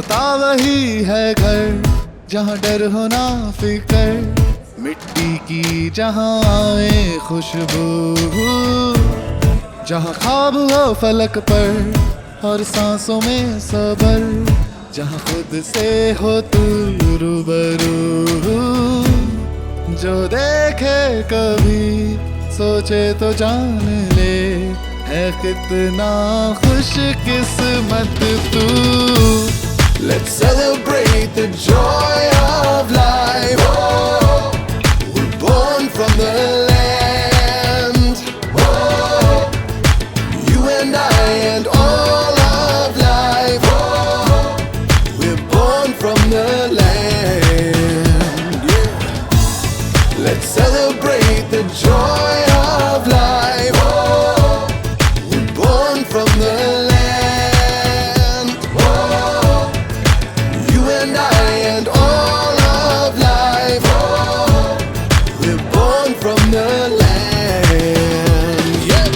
होता वही है घर जहाँ डर हो ना फिकर, मिट्टी की जहाँ आए खुशबू, जहाँ ख्वाब हो फलक पर और सांसों में सबर, जहाँ खुद से हो तू रूबरू। जो देखे कभी सोचे तो जान ले, है कितना खुश किस्मत तू। Let's celebrate the joy of life. Oh, we're born from the land. Oh, you and I and all of life. Oh, we're born from the land. Yeah. Let's celebrate the joy of life. Oh, we're born from the land. And all of life, oh, we're born from the land. Yeah.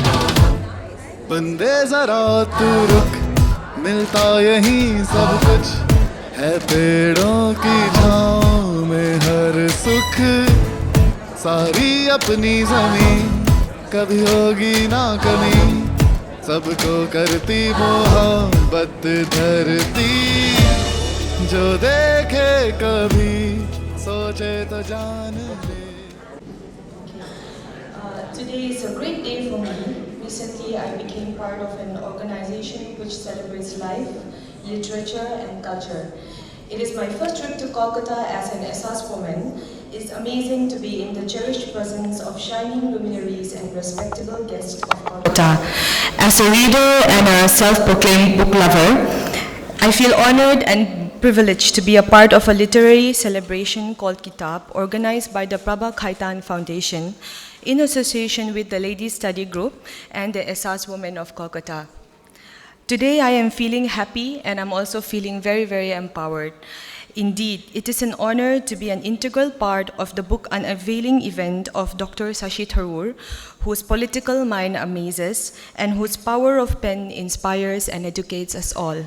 बंदे जरा तू रुक, मिलता यहीं सब कुछ है पेड़ों की छाँव में हर सुख। सारी अपनी जमीन कभी होगी ना कमी, सबको करती मोहब्बत धरती। जो देखे कभी सोचे तो जान ले। Today is a great day for me. Recently, I became part of an organization which celebrates life, literature, and culture. It is my first trip to Kolkata as an SAS woman. It's amazing to be in the cherished presence of shining luminaries and respectable guests of Kolkata. As a reader and a self-proclaimed book lover, I feel honored and privileged to be a part of a literary celebration called Kitaab, organized by the Prabha Khaitan Foundation in association with the Ladies Study Group and the SAS Women of Kolkata. Today I am feeling happy and I'm also feeling very, very empowered. Indeed, it is an honor to be an integral part of the book unveiling event of Dr. Shashi Tharoor, whose political mind amazes and whose power of pen inspires and educates us all.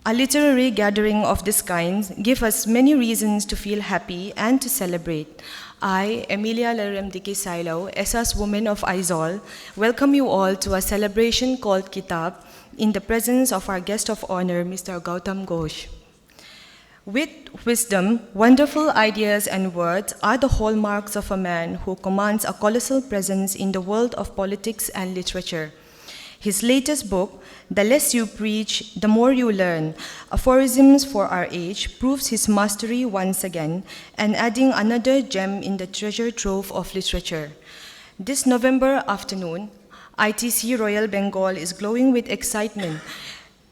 A literary gathering of this kind gives us many reasons to feel happy and to celebrate. I, Emilia Laremdiki Sailo, SAS Woman of Aizawl, welcome you all to a celebration called Kitaab in the presence of our guest of honor, Mr. Gautam Ghosh. With wisdom, wonderful ideas and words are the hallmarks of a man who commands a colossal presence in the world of politics and literature. His latest book, The Less You Preach, The More You Learn, Aphorisms for Our Age, proves his mastery once again and adding another gem in the treasure trove of literature. This November afternoon, ITC Royal Bengal is glowing with excitement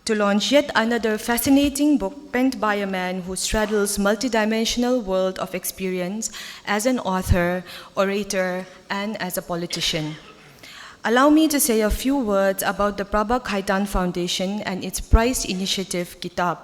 to launch yet another fascinating book penned by a man who straddles multidimensional world of experience as an author, orator, and as a politician. Allow me to say a few words about the Prabha Khaitan Foundation and its prized initiative, Kitaab.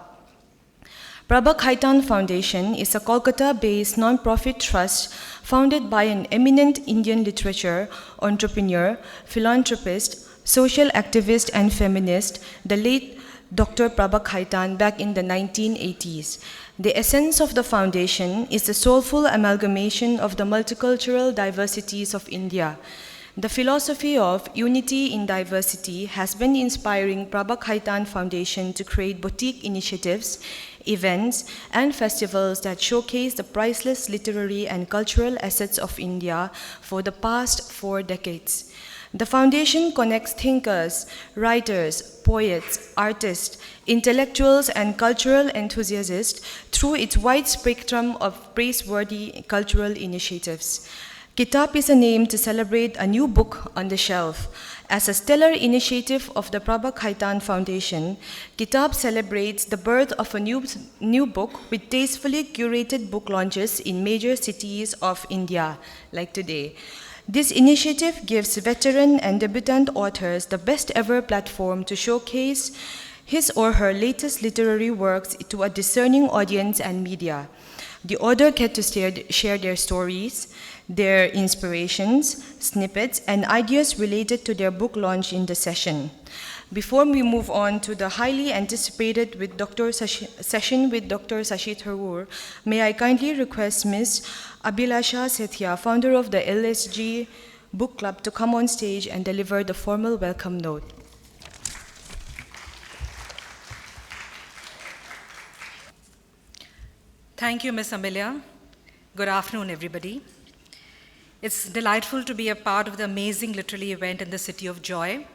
Prabha Khaitan Foundation is a Kolkata-based non-profit trust founded by an eminent Indian literature entrepreneur, philanthropist, social activist, and feminist, the late Dr. Prabha Khaitan, back in the 1980s. The essence of the foundation is the soulful amalgamation of the multicultural diversities of India. The philosophy of unity in diversity has been inspiring Prabha Khaitan Foundation to create boutique initiatives, events, and festivals that showcase the priceless literary and cultural assets of India for the past 4 decades. The foundation connects thinkers, writers, poets, artists, intellectuals, and cultural enthusiasts through its wide spectrum of praiseworthy cultural initiatives. Kitaab is a name to celebrate a new book on the shelf. As a stellar initiative of the Prabha Khaitan Foundation, Kitaab celebrates the birth of a new book with tastefully curated book launches in major cities of India, like today. This initiative gives veteran and debutant authors the best ever platform to showcase his or her latest literary works to a discerning audience and media. The author get to share their stories, their inspirations, snippets, and ideas related to their book launch in the session. Before we move on to the highly anticipated session with Dr. Shashi Tharoor, may I kindly request Ms. Abhilasha Sethia, founder of the LSG Book Club, to come on stage and deliver the formal welcome note. Thank you, Ms. Amelia. Good afternoon, everybody. It's delightful to be a part of the amazing literary event in the City of Joy,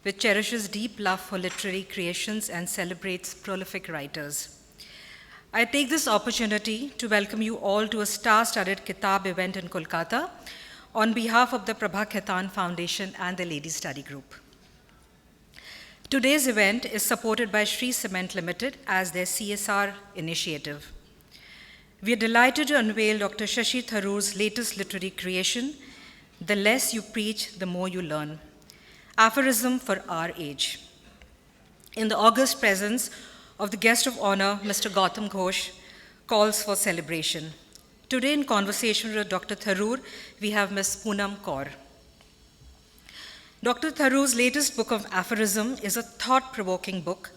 which cherishes deep love for literary creations and celebrates prolific writers. I take this opportunity to welcome you all to a star-studded Kitaab event in Kolkata on behalf of the Prabha Khaitan Foundation and the Ladies Study Group. Today's event is supported by Shree Cement Limited as their CSR initiative. We are delighted to unveil Dr. Shashi Tharoor's latest literary creation, The Less You Preach, the More You Learn, aphorism for our age. In the august presence of the guest of honor, Mr. Gautam Ghosh, calls for celebration. Today in conversation with Dr. Tharoor, we have Ms. Poonam Kaur. Dr. Tharoor's latest book of aphorism is a thought-provoking book.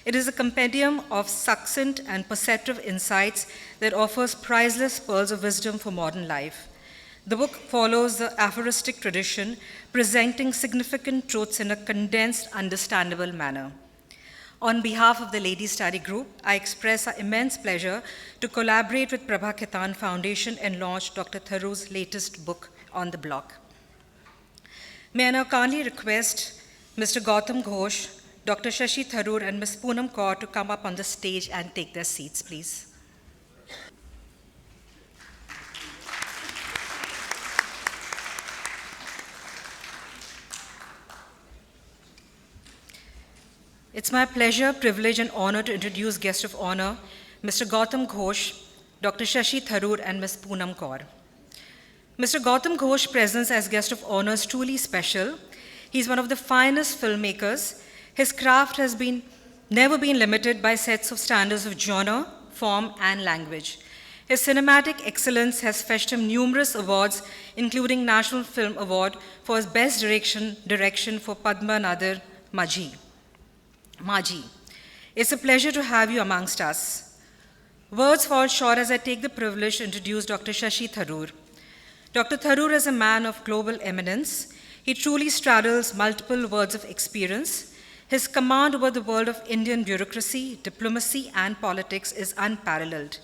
It is a compendium of succinct and perceptive insights that offers priceless pearls of wisdom for modern life. The book follows the aphoristic tradition, presenting significant truths in a condensed, understandable manner. On behalf of the Ladies Study Group, I express our immense pleasure to collaborate with Prabha Khaitan Foundation and launch Dr. Tharoor's latest book on the block. May I now kindly request Mr. Gautam Ghosh, Dr. Shashi Tharoor, and Ms. Poonam Kaur to come up on the stage and take their seats, please. It's my pleasure, privilege, and honor to introduce guest of honor, Mr. Gautam Ghosh, Dr. Shashi Tharoor, and Ms. Poonam Kaur. Mr. Gautam Ghosh's presence as guest of honor is truly special. He's one of the finest filmmakers. His craft has never been limited by sets of standards of genre, form, and language. His cinematic excellence has fetched him numerous awards, including National Film Award for his Best Direction for Padmanabhan Maji. It's a pleasure to have you amongst us. Words fall short as I take the privilege to introduce Dr. Shashi Tharoor. Dr. Tharoor is a man of global eminence. He truly straddles multiple worlds of experience. His command over the world of Indian bureaucracy, diplomacy, and politics is unparalleled.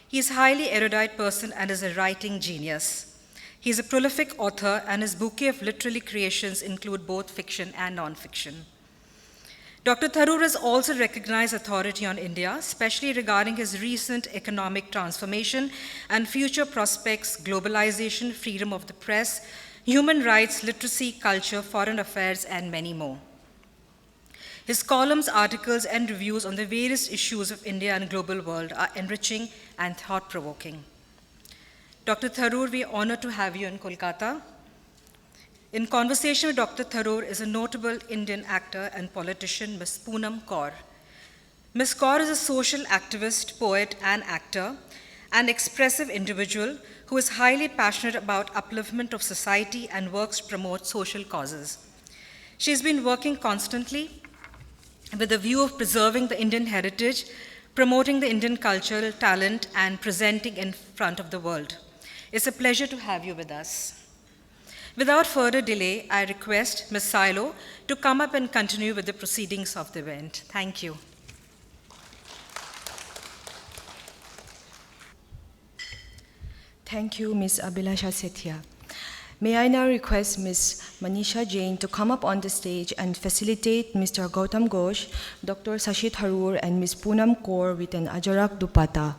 He is a highly erudite person and is a writing genius. He is a prolific author, and his bouquet of literary creations include both fiction and non-fiction. Dr. Tharoor is also a recognized authority on India, especially regarding his recent economic transformation and future prospects, globalization, freedom of the press, human rights, literacy, culture, foreign affairs, and many more. His columns, articles, and reviews on the various issues of India and global world are enriching and thought-provoking. Dr. Tharoor, we are honored to have you in Kolkata. In conversation with Dr. Tharoor is a notable Indian actor and politician, Ms. Poonam Kaur. Ms. Kaur is a social activist, poet, and actor, an expressive individual who is highly passionate about upliftment of society and works to promote social causes. She's been working constantly with a view of preserving the Indian heritage, promoting the Indian cultural talent, and presenting in front of the world. It's a pleasure to have you with us. Without further delay, I request Ms. Silo to come up and continue with the proceedings of the event. Thank you. Thank you, Ms. Abhilasha Sethia. May I now request Ms. Manisha Jain to come up on the stage and facilitate Mr. Gautam Ghosh, Dr. Shashi Tharoor, and Ms. Poonam Kaur with an Ajarak Dupatta.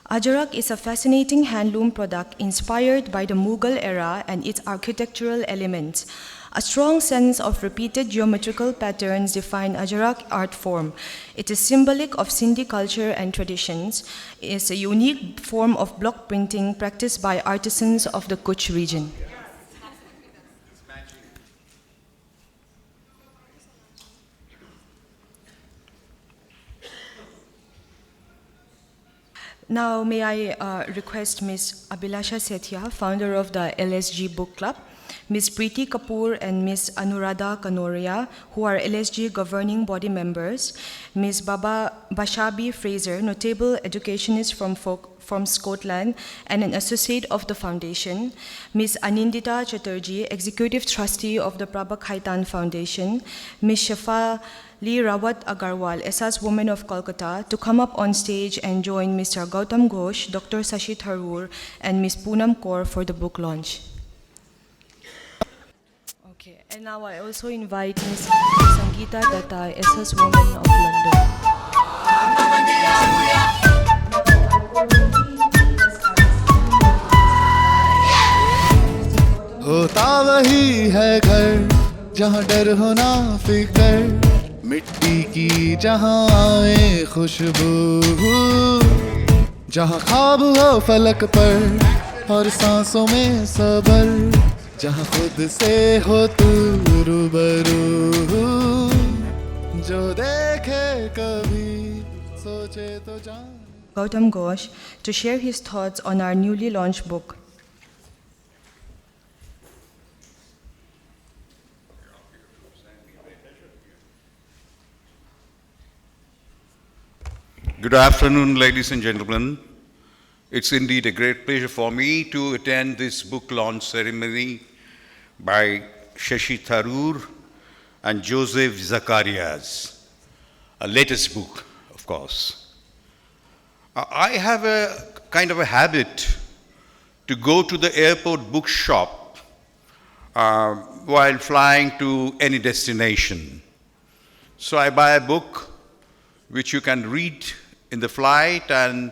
Ajarak is a fascinating handloom product inspired by the Mughal era and its architectural elements. A strong sense of repeated geometrical patterns define Ajarak art form. It is symbolic of Sindhi culture and traditions. It is a unique form of block printing practiced by artisans of the Kutch region. Now, may I request Ms. Abhilasha Sethia, founder of the LSG Book Club, Ms. Preeti Kapoor and Ms. Anuradha Kanoria, who are LSG governing body members, Ms. Bashabi Fraser, notable educationist from Scotland and an associate of the foundation, Ms. Anindita Chatterjee, executive trustee of the Prabha Khaitan Foundation, Ms. Shafali Rawat Agarwal, SS Woman of Kolkata, to come up on stage and join Mr. Gautam Ghosh, Dr. Shashi Tharoor, and Ms. Poonam Kaur for the book launch. Okay, and now I also invite Ms. Sangeeta Datta, SS Woman of London. होता वही है घर जहाँ डर हो ना फिकर मिट्टी की जहाँ आए खुशबू जहाँ ख्वाब हो फलक पर और सांसों में सबर जहाँ खुद से हो तू रूबरू जो देखे कभी सोचे तो जान Gautam Ghosh to share his thoughts on our newly launched book. Good afternoon, ladies and gentlemen. It's indeed a great pleasure for me to attend this book launch ceremony by Shashi Tharoor and Joseph Zacharias, a latest book, of course. I have a kind of a habit to go to the airport bookshop while flying to any destination. So I buy a book which you can read in the flight, and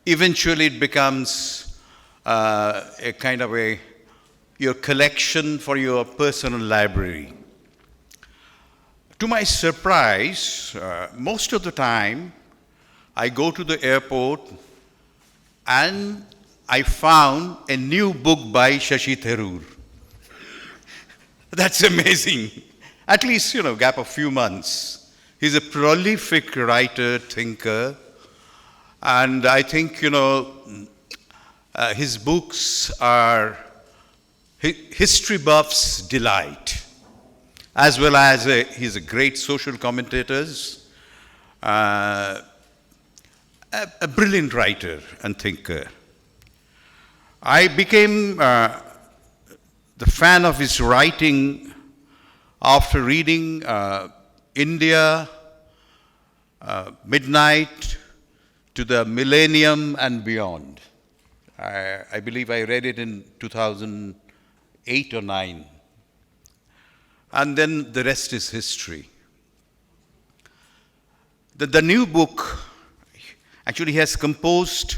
eventually it becomes a kind of your collection for your personal library. To my surprise, most of the time I go to the airport and I found a new book by Shashi Tharoor. That's amazing. At least, gap of few months. He's a prolific writer, thinker, and I think, his books are history buffs' delight, as well as he's a great social commentator, a brilliant writer and thinker. I became the fan of his writing after reading India, Midnight, to the Millennium and Beyond. I believe I read it in 2008 or 9. And then the rest is history. The new book actually has composed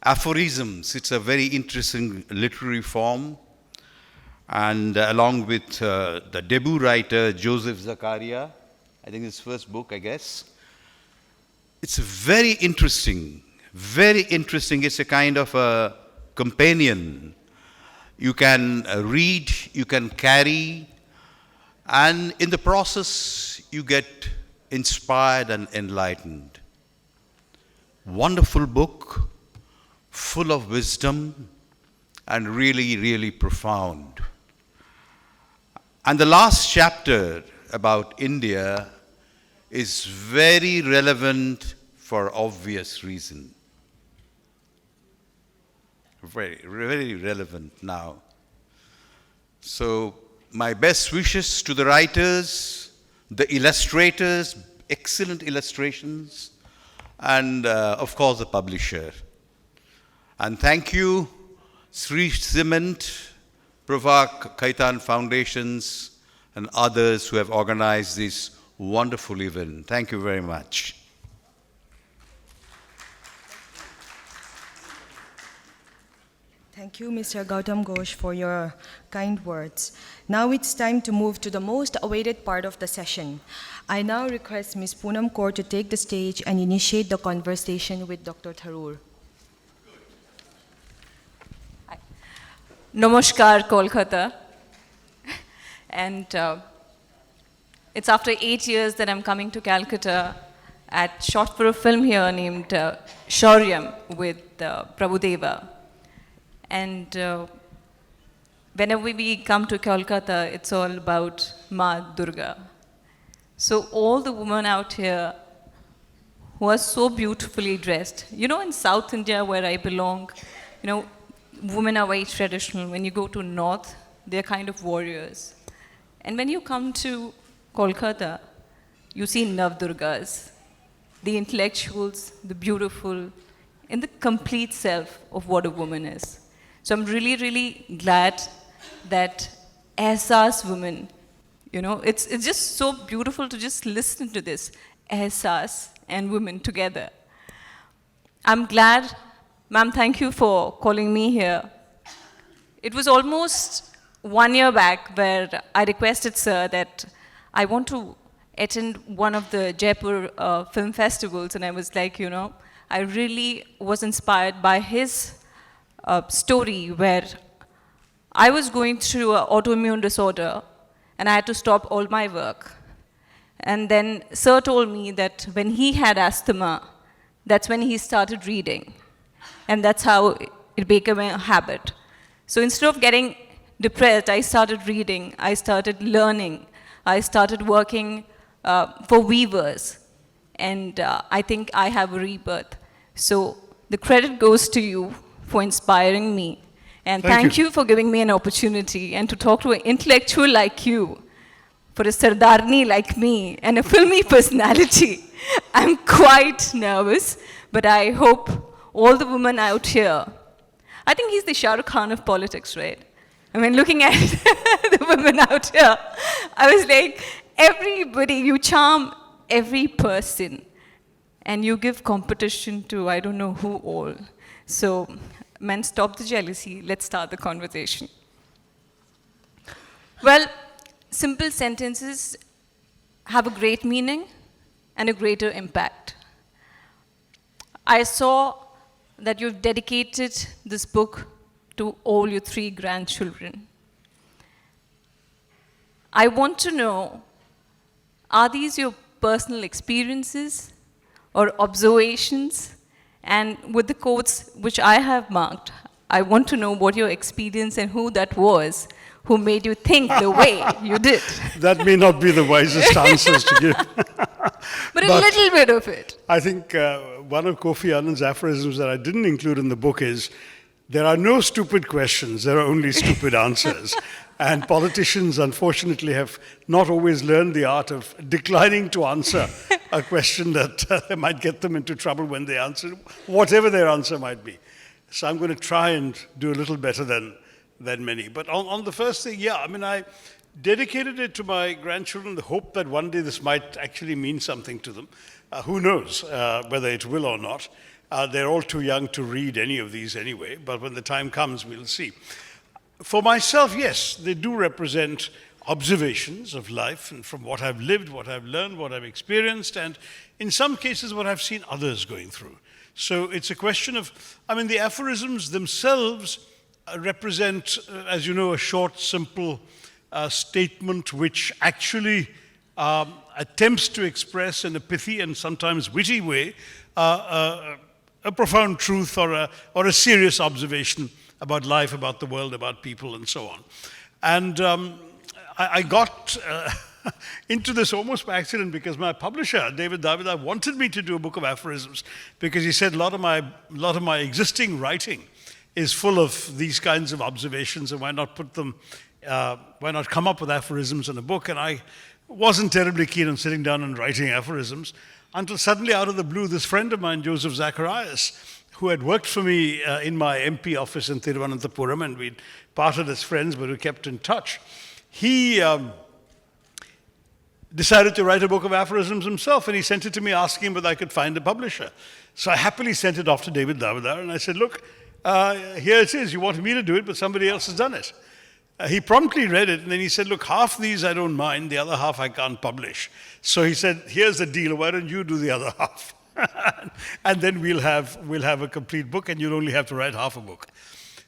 aphorisms. It's a very interesting literary form. And along with the debut writer, Joseph Zacharias, I think his first book, I guess. It's very interesting, very interesting. It's a kind of a companion. You can read, you can carry, and in the process, you get inspired and enlightened. Wonderful book, full of wisdom, and really, really profound. And the last chapter about India is very relevant for obvious reason. Very, very relevant now. So my best wishes to the writers, the illustrators, excellent illustrations, and of course the publisher. And thank you, Sri Cement, Prabha Khaitan Foundations, and others who have organized this wonderful event. Thank you very much. Thank you, Mr. Gautam Ghosh, for your kind words. Now it's time to move to the most awaited part of the session. I now request Ms. Poonam Kaur to take the stage and initiate the conversation with Dr. Tharoor. Namaskar, Kolkata. And it's after 8 years that I'm coming to Calcutta. At shot for a film here named Shauryam with Prabhudeva. And whenever we come to Kolkata, it's all about Ma Durga. So all the women out here who are so beautifully dressed. You know, in South India, where I belong, you know, women are very traditional. When you go to North, they're kind of warriors. And when you come to Kolkata, you see Navdurgas, the intellectuals, the beautiful, and the complete self of what a woman is. So I'm really, really glad that Ehsas women, you know, it's just so beautiful to just listen to this, Ehsas and women together. I'm glad, ma'am, thank you for calling me here. It was almost 1 year back where I requested sir that I want to attend one of the Jaipur film festivals, and I was like, you know, I really was inspired by his story where I was going through an autoimmune disorder and I had to stop all my work. And then sir told me that when he had asthma, that's when he started reading. And that's how it became a habit. So instead of getting depressed, I started reading, I started learning, I started working for weavers. And I think I have a rebirth. So the credit goes to you for inspiring me. And thank you for giving me an opportunity and to talk to an intellectual like you, for a Sardarni like me, and a filmy personality. I'm quite nervous, but I hope all the women out here, I think he's the Shah Rukh Khan of politics, right? I mean, looking at the women out here, I was like, everybody, you charm every person, and you give competition to I don't know who all. So, men, stop the jealousy. Let's start the conversation. Well, simple sentences have a great meaning and a greater impact. I saw that you've dedicated this book to all your 3 grandchildren. I want to know, are these your personal experiences or observations? And with the quotes which I have marked, I want to know what your experience and who that was who made you think the way you did. That may not be the wisest answers to give. But a little bit of it. I think one of Kofi Annan's aphorisms that I didn't include in the book is, there are no stupid questions, there are only stupid answers. And politicians, unfortunately, have not always learned the art of declining to answer a question that might get them into trouble when they answer, whatever their answer might be. So I'm going to try and do a little better than many. But on the first thing, yeah, I mean, I dedicated it to my grandchildren, the hope that one day this might actually mean something to them. Who knows whether it will or not. They're all too young to read any of these anyway, but when the time comes, we'll see. For myself, yes, they do represent observations of life, and from what I've lived, what I've learned, what I've experienced, and in some cases, what I've seen others going through. So it's a question of, I mean, the aphorisms themselves represent, as you know, a short, simple statement which actually attempts to express in a pithy and sometimes witty way a profound truth or a serious observation about life, about the world, about people, and so on. And I got into this almost by accident because my publisher, David Davida, wanted me to do a book of aphorisms because he said a lot of my existing writing is full of these kinds of observations, and why not put them, why not come up with aphorisms in a book? And I wasn't terribly keen on sitting down and writing aphorisms until suddenly, out of the blue, this friend of mine, Joseph Zacharias, who had worked for me in my MP office in Thiruvananthapuram, and we'd parted as friends, but we kept in touch. He decided to write a book of aphorisms himself, and he sent it to me asking whether I could find a publisher. So I happily sent it off to David Davida, and I said, look, here it is. You wanted me to do it, but somebody else has done it. He promptly read it, and then he said, look, half these I don't mind, the other half I can't publish. So he said, here's the deal, why don't you do the other half? And then we'll have a complete book, and you'll only have to write half a book.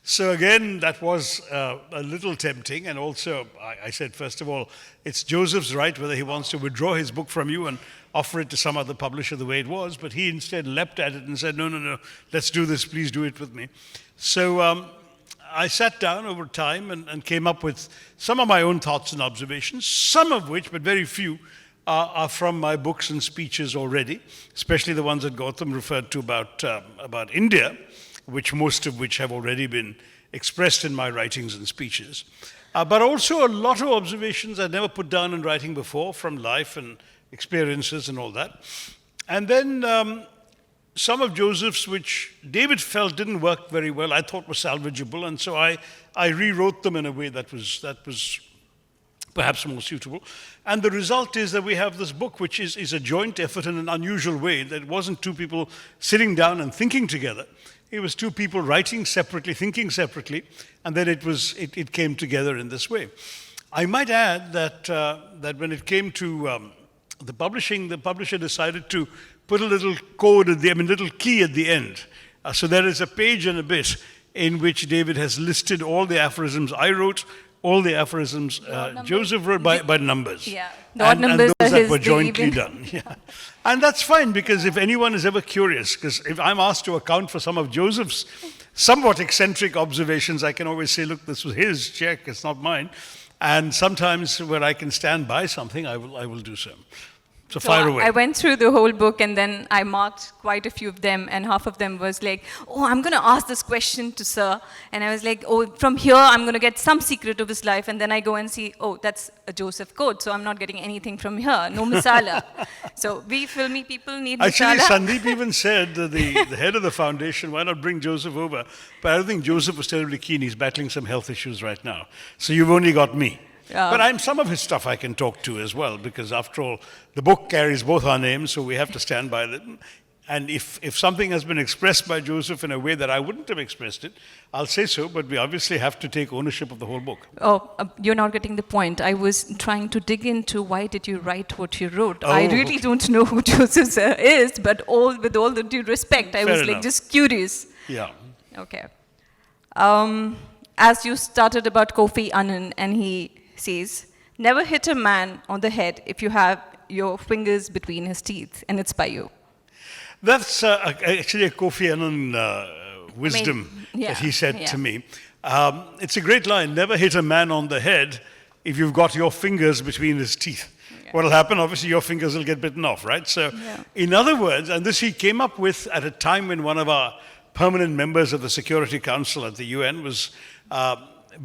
So again, that was a little tempting, and also I said, first of all, it's Joseph's right whether he wants to withdraw his book from you and offer it to some other publisher the way it was, but he instead leapt at it and said, no, let's do this, please do it with me. So I sat down over time and came up with some of my own thoughts and observations, some of which, but very few, are from my books and speeches already, especially the ones that Gautam referred to about India, most of which have already been expressed in my writings and speeches. But also a lot of observations I'd never put down in writing before from life and experiences and all that. And then some of Joseph's, which David felt didn't work very well, I thought were salvageable, and so I rewrote them in a way that was perhaps more suitable. And the result is that we have this book, which is a joint effort in an unusual way, that it wasn't two people sitting down and thinking together. It was two people writing separately, thinking separately, and then it came together in this way. I might add that when it came to the publisher decided to put a little code little key at the end. So there is a page and a bit in which David has listed all the aphorisms I wrote, all the aphorisms Joseph wrote by numbers. Yeah, the odd numbers and those that were jointly done. Yeah. And that's fine, because if anyone is ever curious, because if I'm asked to account for some of Joseph's somewhat eccentric observations, I can always say, look, this was his, check, it's not mine. And sometimes where I can stand by something, I will do so. So fire away. I went through the whole book, and then I marked quite a few of them, and half of them was like, oh, I'm going to ask this question to sir. And I was like, oh, from here I'm going to get some secret of his life. And then I go and see, oh, that's a Joseph quote, so I'm not getting anything from here. No masala. So we filmy people need Actually, masala. Sandeep even said, the head of the foundation, why not bring Joseph over? But I don't think Joseph was terribly keen. He's battling some health issues right now. So you've only got me. But some of his stuff I can talk to as well, because after all, the book carries both our names, so we have to stand by it. And if something has been expressed by Joseph in a way that I wouldn't have expressed it, I'll say so, but we obviously have to take ownership of the whole book. Oh, you're not getting the point. I was trying to dig into why did you write what you wrote. I really don't know who Joseph sir is, but with all the due respect, I was enough. just curious. Yeah. Okay. As you started about Kofi Annan, and he says, never hit a man on the head if you have your fingers between his teeth, and it's by you. That's actually a Kofi Annan wisdom that he said to me. It's a great line, never hit a man on the head if you've got your fingers between his teeth. Yeah. What will happen? Obviously, your fingers will get bitten off, right? So, in other words, and this he came up with at a time when one of our permanent members of the Security Council at the UN was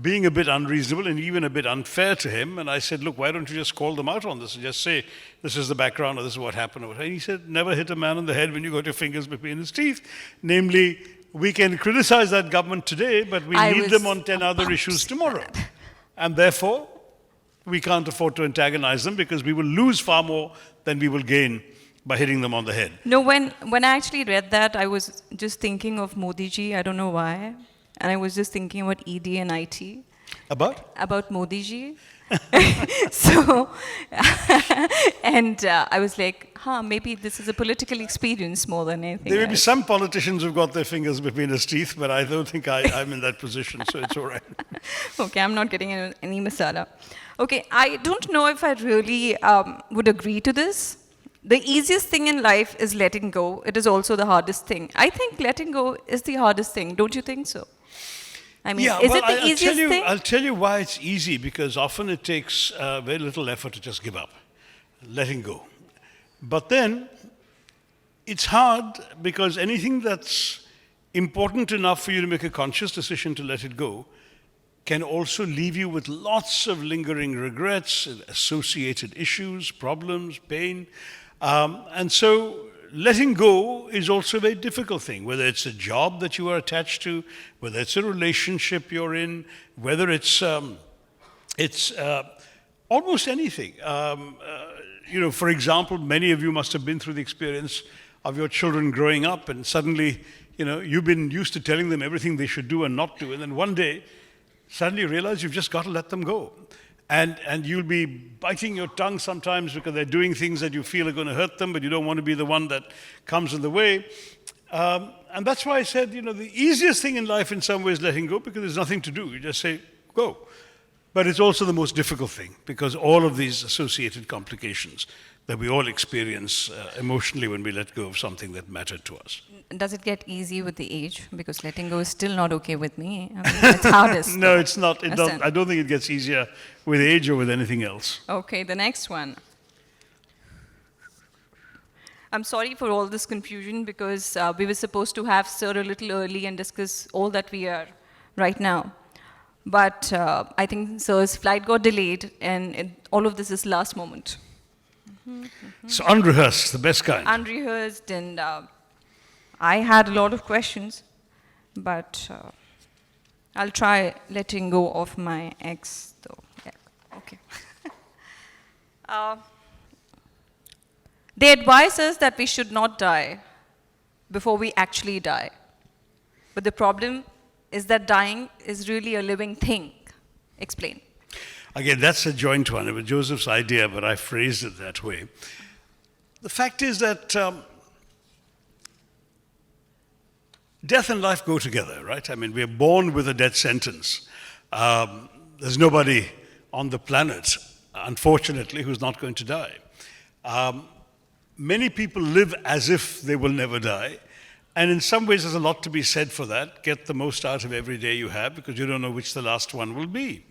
being a bit unreasonable and even a bit unfair to him. And I said, look, why don't you just call them out on this and just say, this is the background or this is what happened. And he said, never hit a man on the head when you got your fingers between his teeth. Namely, we can criticize that government today, but we need them on 10 other issues tomorrow. And therefore, we can't afford to antagonize them, because we will lose far more than we will gain by hitting them on the head. No, when I actually read that, I was just thinking of Modi ji. I don't know why. And I was just thinking about ED and IT. About? About Modi ji. So, and I was like, maybe this is a political experience more than anything There may else. be some politicians who've got their fingers between his teeth, but I don't think I'm in that position, so it's all right. Okay, I'm not getting any masala. Okay, I don't know if I really would agree to this. The easiest thing in life is letting go. It is also the hardest thing. I think letting go is the hardest thing. Don't you think so? I mean, is it the easiest thing? I'll tell you why it's easy, because often it takes very little effort to just give up, letting go. But then it's hard, because anything that's important enough for you to make a conscious decision to let it go can also leave you with lots of lingering regrets, associated issues, problems, pain. And so letting go is also a very difficult thing, whether it's a job that you are attached to, whether it's a relationship you're in, whether it's almost anything. For example, many of you must have been through the experience of your children growing up, and suddenly, you've been used to telling them everything they should do and not do, and then one day, suddenly you realize you've just got to let them go. And you'll be biting your tongue sometimes because they're doing things that you feel are going to hurt them, but you don't want to be the one that comes in the way. And that's why I said, the easiest thing in life in some ways is letting go, because there's nothing to do. You just say, go. But it's also the most difficult thing, because all of these associated complications. that we all experience emotionally when we let go of something that mattered to us. Does it get easy with the age? Because letting go is still not okay with me. I mean, it's hardest. No, it's not. Understand? I don't think it gets easier with age or with anything else. Okay, the next one. I'm sorry for all this confusion because we were supposed to have Sir a little early and discuss all that we are right now. But I think Sir's flight got delayed and all of this is last moment. So unrehearsed, the best kind. Unrehearsed, and I had a lot of questions, but I'll try letting go of my ex, though. Yeah, okay. They advise us that we should not die before we actually die. But the problem is that dying is really a living thing. Explain. Again, that's a joint one. It was Joseph's idea, but I phrased it that way. The fact is that death and life go together, right? I mean, we're born with a death sentence. There's nobody on the planet, unfortunately, who's not going to die. Many people live as if they will never die. And in some ways, there's a lot to be said for that. Get the most out of every day you have because you don't know which the last one will be.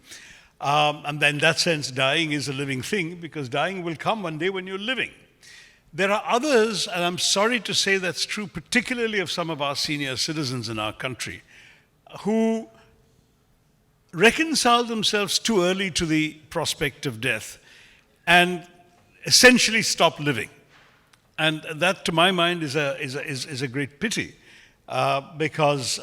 And then in that sense, dying is a living thing because dying will come one day when you're living. There are others, and I'm sorry to say that's true, particularly of some of our senior citizens in our country, who reconcile themselves too early to the prospect of death and essentially stop living. And that, to my mind, is a great pity because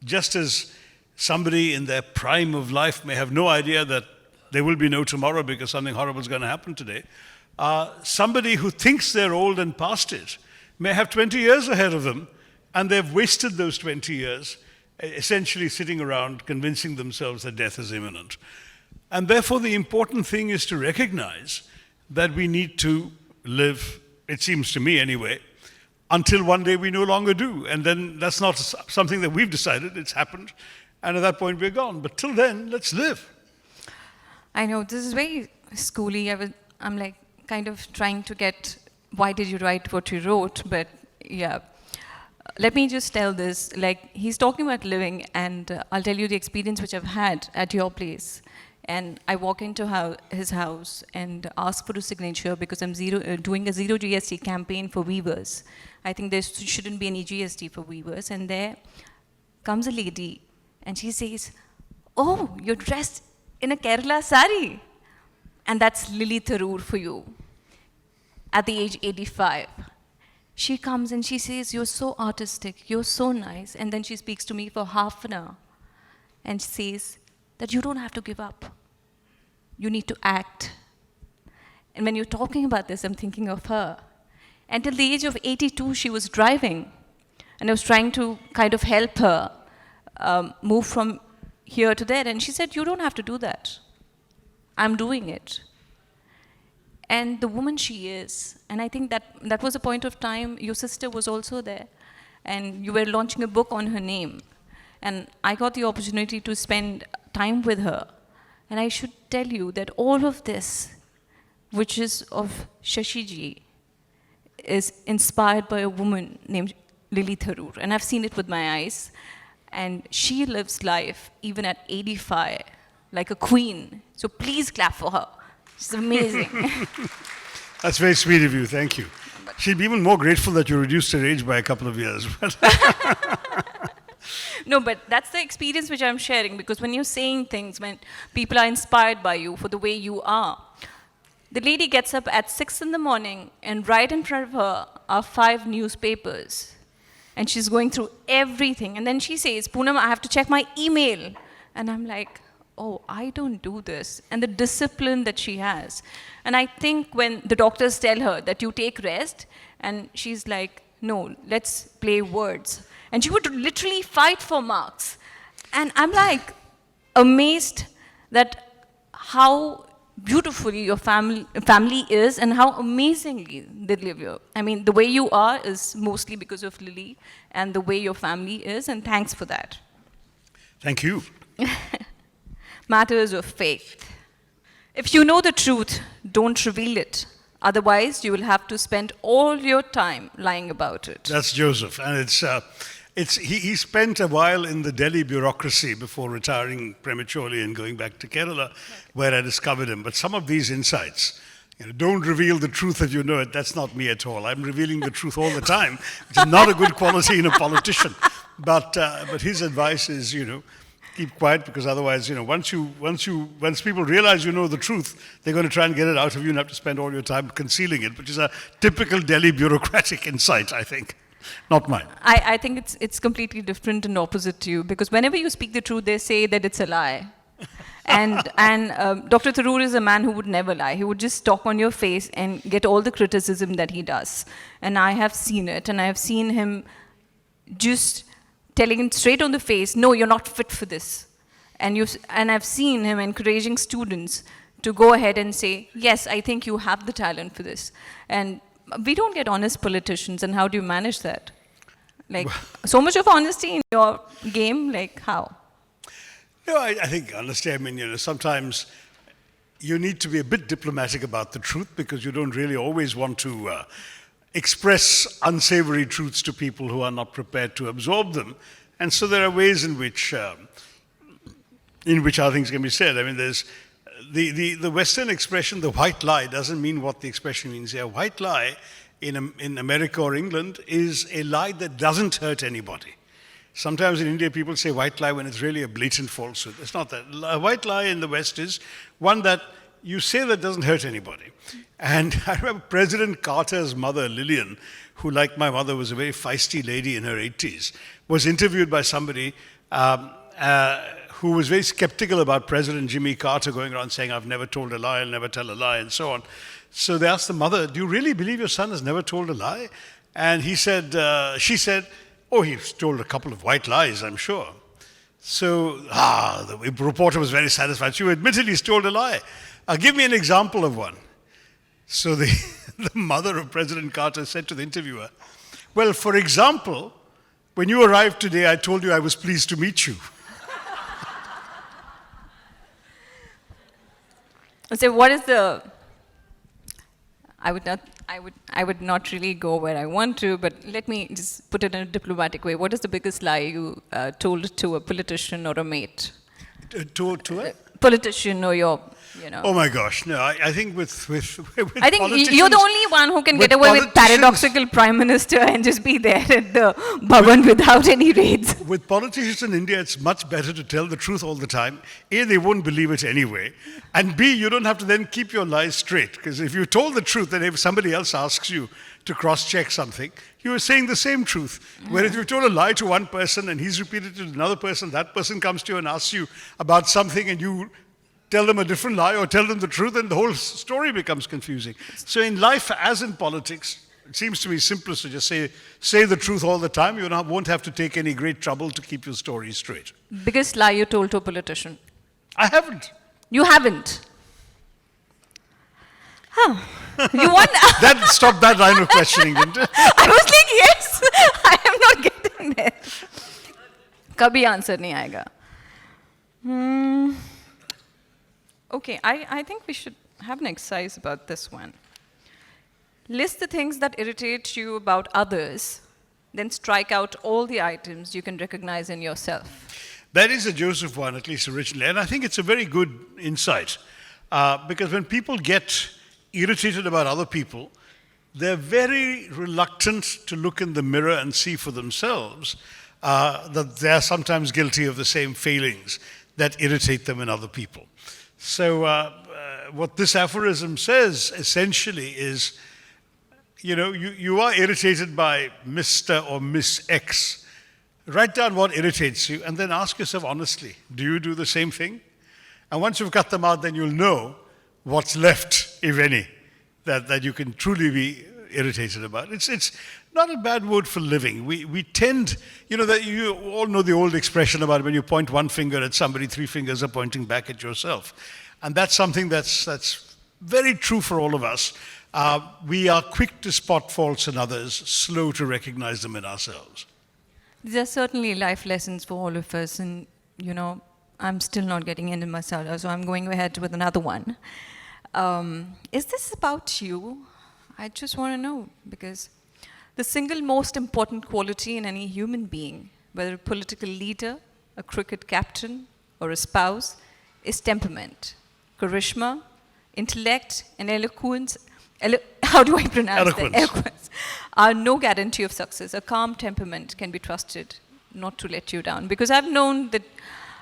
just as somebody in their prime of life may have no idea that there will be no tomorrow because something horrible is going to happen today, somebody who thinks they're old and past it may have 20 years ahead of them, and they've wasted those 20 years essentially sitting around convincing themselves that death is imminent. And therefore, the important thing is to recognize that we need to live, it seems to me anyway, until one day we no longer do. And then that's not something that we've decided, it's happened. And at that point, we're gone. But till then, let's live. I know, this is very schooly. I'm like kind of trying to get, why did you write what you wrote? But yeah. Let me just tell this, like he's talking about living, and I'll tell you the experience which I've had at your place. And I walk into his house and ask for a signature because I'm doing a zero GST campaign for weavers. I think there shouldn't be any GST for weavers. And there comes a lady and she says, "Oh, you're dressed in a Kerala sari." And that's Lily Tharoor for you at the age 85. She comes and she says, "You're so artistic, you're so nice." And then she speaks to me for half an hour and says that you don't have to give up. You need to act. And when you're talking about this, I'm thinking of her. Until the age of 82, she was driving. And I was trying to kind of help her move from here to there. And she said, "You don't have to do that. I'm doing it." And the woman she is, and I think that was a point of time, your sister was also there, and you were launching a book on her name. And I got the opportunity to spend time with her. And I should tell you that all of this, which is of Shashi ji, is inspired by a woman named Lily Tharoor. And I've seen it with my eyes. And she lives life, even at 85, like a queen. So please clap for her. She's amazing. That's very sweet of you, thank you. She'd be even more grateful that you reduced her age by a couple of years. No, but that's the experience which I'm sharing, because when you're saying things, when people are inspired by you for the way you are, the lady gets up at 6 in the morning and right in front of her are 5 newspapers. And she's going through everything. And then she says, "Poonam, I have to check my email." And I'm like, oh, I don't do this. And the discipline that she has. And I think when the doctors tell her that you take rest, and she's like, "No, let's play words." And she would literally fight for marks. And I'm like amazed that how beautifully your family is and how amazingly they live here. I mean, the way you are is mostly because of Lily and the way your family is, and thanks for that. Thank you. Matters of faith. If you know the truth, don't reveal it Otherwise, you will have to spend all your time lying about it. That's Joseph, and he spent a while in the Delhi bureaucracy before retiring prematurely and going back to Kerala, where I discovered him. But some of these insights, don't reveal the truth if you know it. That's not me at all. I'm revealing the truth all the time, which is not a good quality in a politician. But his advice is, keep quiet, because otherwise, once people realize you know the truth, they're going to try and get it out of you and have to spend all your time concealing it, which is a typical Delhi bureaucratic insight, I think. Not mine. I think it's completely different and opposite to you, because whenever you speak the truth, they say that it's a lie. And Dr. Tharoor is a man who would never lie. He would just talk on your face and get all the criticism that he does. And I have seen it, and I have seen him just telling him straight on the face, no, you're not fit for this. And I've seen him encouraging students to go ahead and say, yes, I think you have the talent for this. And we don't get honest politicians, and how do you manage that? Like, so much of honesty in your game, like how? I think, honestly, sometimes you need to be a bit diplomatic about the truth, because you don't really always want to express unsavory truths to people who are not prepared to absorb them. And so there are ways in which other things can be said. I mean, there's the Western expression, the white lie, doesn't mean what the expression means here. White lie in America or England is a lie that doesn't hurt anybody. Sometimes in India, people say white lie when it's really a blatant falsehood. It's not that. A white lie in the West is one that you say that doesn't hurt anybody. And I remember President Carter's mother, Lillian, who, like my mother, was a very feisty lady in her 80s, was interviewed by somebody who was very skeptical about President Jimmy Carter going around saying, I've never told a lie, I'll never tell a lie, and so on. So they asked the mother, do you really believe your son has never told a lie? And she said, oh, he's told a couple of white lies, I'm sure. So, the reporter was very satisfied. She admitted he's told a lie. Give me an example of one. So the mother of President Carter said to the interviewer, well, for example, when you arrived today, I told you I was pleased to meet you. So what is the... I would not really go where I want to, but let me just put it in a diplomatic way. What is the biggest lie you told to a politician or a mate? To a politician or your, Oh my gosh, no, I think with I think you're the only one who can get away with paradoxical prime minister and just be there at the Bhavan without any raids. With politicians in India, it's much better to tell the truth all the time. A, they won't believe it anyway. And B, you don't have to then keep your lies straight. Because if you told the truth, then if somebody else asks you to cross-check something, you are saying the same truth. Whereas if you told a lie to one person and he's repeated it to another person, that person comes to you and asks you about something and you tell them a different lie or tell them the truth, and the whole story becomes confusing. So in life, as in politics, it seems to me simplest to just say the truth all the time. You won't have to take any great trouble to keep your story straight. Biggest lie you told to a politician? I haven't. You haven't? Huh. You want... Stop that line of questioning, didn't it? I was like, yes, I am not getting there. Kabhi answer nahi aayega. Okay, I think we should have an exercise about this one. List the things that irritate you about others, then strike out all the items you can recognize in yourself. That is a Joseph one, at least originally, and I think it's a very good insight. Because when people get irritated about other people, they're very reluctant to look in the mirror and see for themselves that they're sometimes guilty of the same failings that irritate them in other people. So what this aphorism says essentially is, you are irritated by Mr. or Miss X. Write down what irritates you and then ask yourself honestly, do you do the same thing? And once you've cut them out, then you'll know what's left, if any, that you can truly be irritated about. It's not a bad word for living. We tend, that you all know the old expression about when you point one finger at somebody, three fingers are pointing back at yourself. And that's something that's very true for all of us. We are quick to spot faults in others, slow to recognize them in ourselves. These are certainly life lessons for all of us, and I'm still not getting into masala, so I'm going ahead with another one. Is this about you? I just want to know, because the single most important quality in any human being, whether a political leader, a cricket captain, or a spouse, is temperament, charisma, intellect, and eloquence. How do I pronounce Eloquence. that? Eloquence are no guarantee of success. A calm temperament can be trusted not to let you down. Because I've known that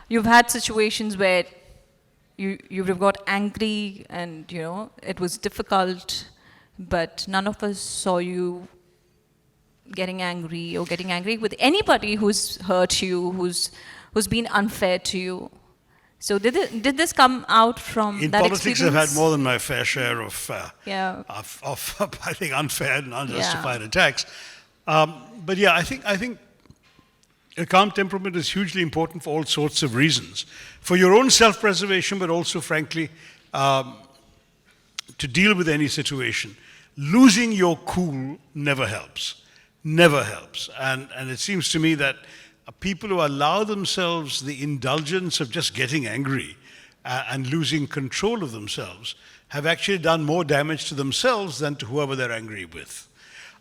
you've had situations where you would have got angry and, you know, it was difficult, but none of us saw you getting angry or getting angry with anybody who's hurt you, who's been unfair to you. So did this come out from In that politics, experience? I've had more than my fair share of, Yeah. I think, unfair and unjustified Yeah. attacks. But yeah, I think a calm temperament is hugely important for all sorts of reasons. For your own self-preservation, but also, frankly, to deal with any situation. Losing your cool never helps. Never helps. And it seems to me that people who allow themselves the indulgence of just getting angry and losing control of themselves have actually done more damage to themselves than to whoever they're angry with.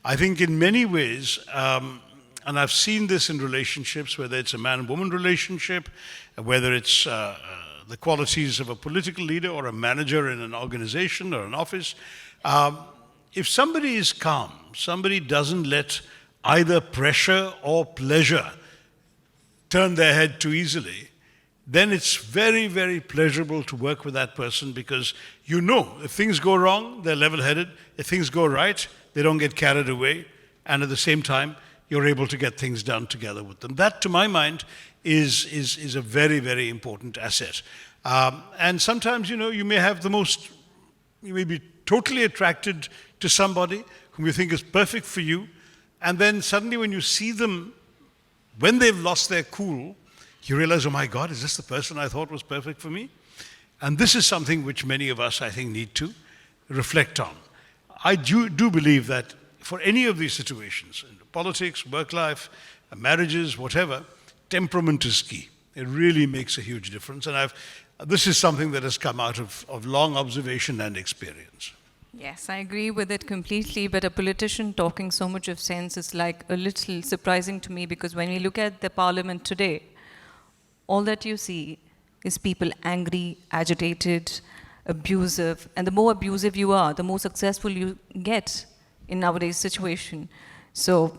I think in many ways, and I've seen this in relationships, whether it's a man-woman relationship, whether it's the qualities of a political leader or a manager in an organization or an office, if somebody is calm, somebody doesn't let either pressure or pleasure turn their head too easily, then it's very, very pleasurable to work with that person, because you know if things go wrong, they're level-headed. If things go right, they don't get carried away. And at the same time, you're able to get things done together with them. That, to my mind, is a very, very important asset. And sometimes, you know, you may be totally attracted to somebody whom you think is perfect for you, and then suddenly when you see them, when they've lost their cool, you realize, oh my God, is this the person I thought was perfect for me? And this is something which many of us, I think, need to reflect on. I do believe that for any of these situations, in politics, work life, marriages, whatever, temperament is key. It really makes a huge difference. And this is something that has come out of long observation and experience. Yes, I agree with it completely, but a politician talking so much of sense is like a little surprising to me, because when we look at the parliament today, all that you see is people angry, agitated, abusive, and the more abusive you are, the more successful you get in nowadays situation. So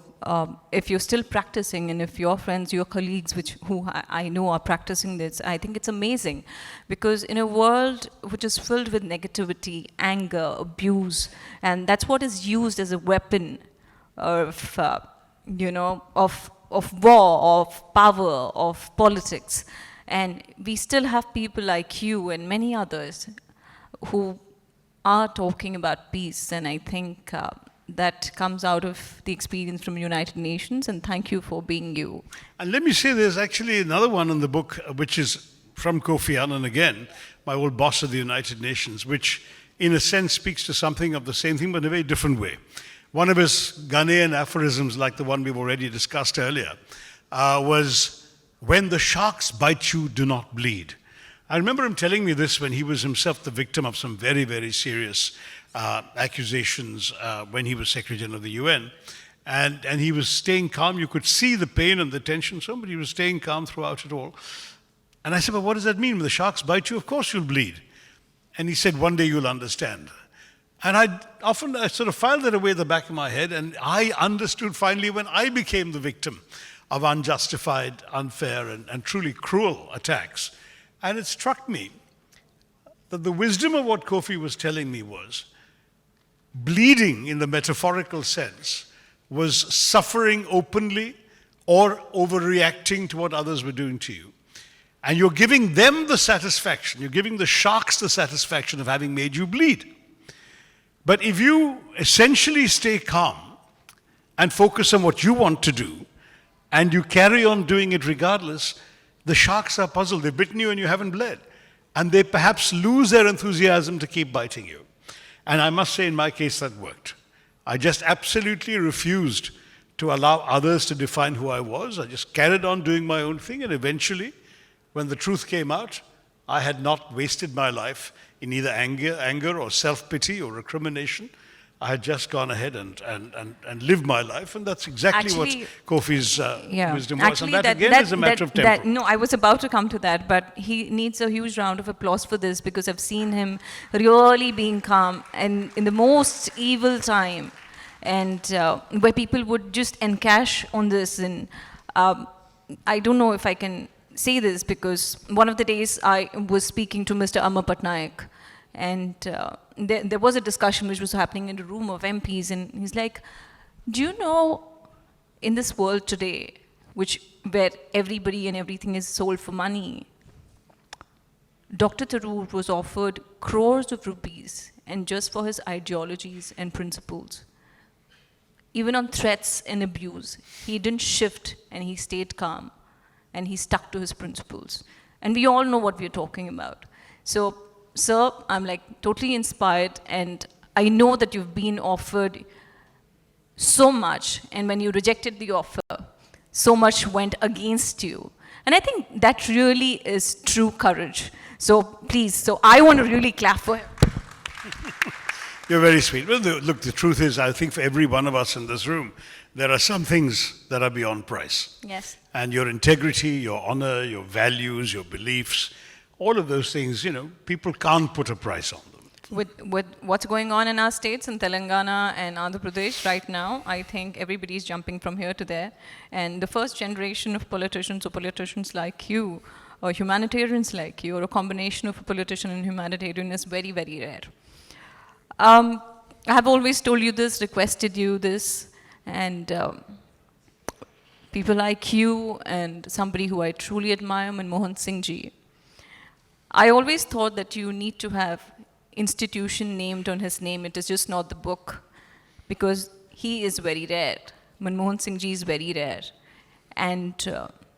if you're still practicing, and if your friends, your colleagues, who I know are practicing this, I think it's amazing. Because in a world which is filled with negativity, anger, abuse, and that's what is used as a weapon of, of war, of power, of politics. And we still have people like you and many others who are talking about peace, and I think that comes out of the experience from United Nations, and thank you for being you. And let me say, there's actually another one in the book, which is from Kofi Annan again, my old boss at the United Nations, which in a sense speaks to something of the same thing, but in a very different way. One of his Ghanaian aphorisms, like the one we've already discussed earlier, was, "When the sharks bite you, do not bleed." I remember him telling me this when he was himself the victim of some very, very serious accusations when he was Secretary General of the UN. And he was staying calm. You could see the pain and the tension, but he was staying calm throughout it all. And I said, "But what does that mean? When the sharks bite you, of course you'll bleed." And he said, "One day you'll understand." And I sort of filed that away at the back of my head, and I understood finally when I became the victim of unjustified, unfair, and truly cruel attacks. And it struck me that the wisdom of what Kofi was telling me was, bleeding in the metaphorical sense was suffering openly or overreacting to what others were doing to you. And you're giving them the satisfaction, you're giving the sharks the satisfaction of having made you bleed. But if you essentially stay calm and focus on what you want to do, and you carry on doing it regardless, the sharks are puzzled. They've bitten you and you haven't bled. And they perhaps lose their enthusiasm to keep biting you. And I must say, in my case, that worked. I just absolutely refused to allow others to define who I was. I just carried on doing my own thing, and eventually, when the truth came out, I had not wasted my life in either anger or self-pity or recrimination. I had just gone ahead and lived my life, and that's exactly Actually, what Kofi's wisdom was. Actually, And that again is a matter of temper. no, I was about to come to that, but he needs a huge round of applause for this because I've seen him really being calm and in the most evil time, and where people would just encash on this. And I don't know if I can say this because one of the days I was speaking to Mr. Amar Patnaik, and there was a discussion which was happening in a room of MPs, and he's like, do you know, in this world today, where everybody and everything is sold for money, Dr. Tharoor was offered crores of rupees, and just for his ideologies and principles. Even on threats and abuse, he didn't shift and he stayed calm and he stuck to his principles. And we all know what we're talking about. So, sir, I'm like totally inspired, and I know that you've been offered so much, and when you rejected the offer, so much went against you. And I think that really is true courage. So please, so I want to really clap for him. You're very sweet. Well, look, the truth is, I think for every one of us in this room, there are some things that are beyond price. Yes. And your integrity, your honor, your values, your beliefs, all of those things, people can't put a price on them. With what's going on in our states, in Telangana and Andhra Pradesh right now, I think everybody's jumping from here to there. And the first generation of politicians, or politicians like you, or humanitarians like you, or a combination of a politician and humanitarian is very, very rare. I have always told you this, requested you this, and people like you and somebody who I truly admire, Manmohan Singh ji. I always thought that you need to have institution named on his name. It is just not the book, because he is very rare. Manmohan Singh ji is very rare. And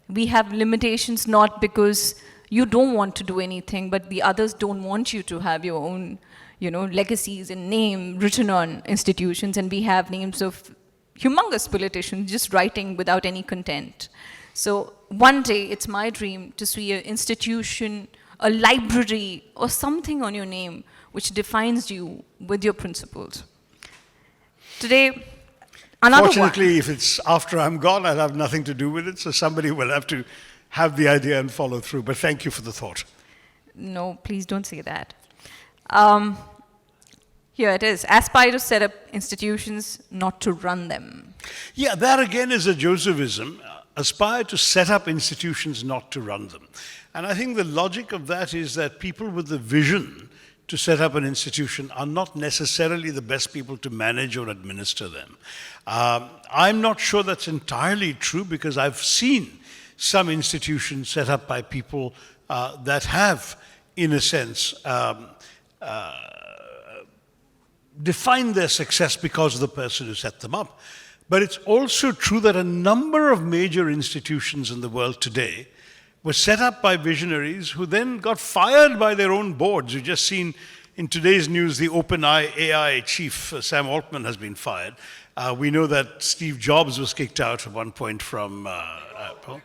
we have limitations not because you don't want to do anything, but the others don't want you to have your own legacies and name written on institutions, and we have names of humongous politicians just writing without any content. So one day, it's my dream to see an institution, a library, or something on your name which defines you with your principles. Today, another Fortunately, one. if it's after I'm gone, I'll have nothing to do with it, so somebody will have to have the idea and follow through. But thank you for the thought. No, please don't say that. Here it is. Aspire to set up institutions, not to run them. Yeah, that again is a Josephism. Aspire to set up institutions, not to run them. And I think the logic of that is that people with the vision to set up an institution are not necessarily the best people to manage or administer them. I'm not sure that's entirely true, because I've seen some institutions set up by people that have, in a sense, define their success because of the person who set them up. But it's also true that a number of major institutions in the world today were set up by visionaries who then got fired by their own boards. You've just seen in today's news the OpenAI AI chief, Sam Altman, has been fired. We know that Steve Jobs was kicked out at one point from Apple.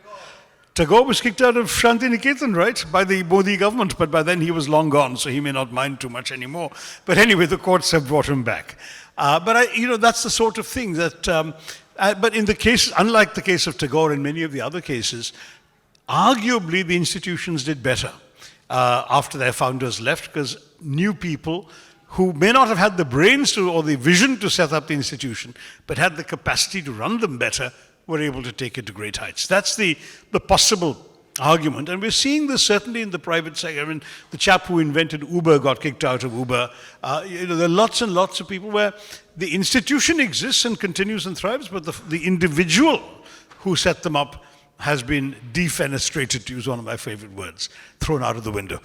Tagore was kicked out of Shantiniketan, right, by the Modi government, but by then he was long gone, so he may not mind too much anymore. But anyway, the courts have brought him back. But that's the sort of thing that, but in the case, unlike the case of Tagore and many of the other cases, arguably the institutions did better after their founders left, because new people who may not have had the brains to or the vision to set up the institution, but had the capacity to run them better, were able to take it to great heights. That's the possible argument. And we're seeing this certainly in the private sector. I mean, the chap who invented Uber got kicked out of Uber. There are lots and lots of people where the institution exists and continues and thrives, but the individual who set them up has been defenestrated, to use one of my favorite words, thrown out of the window.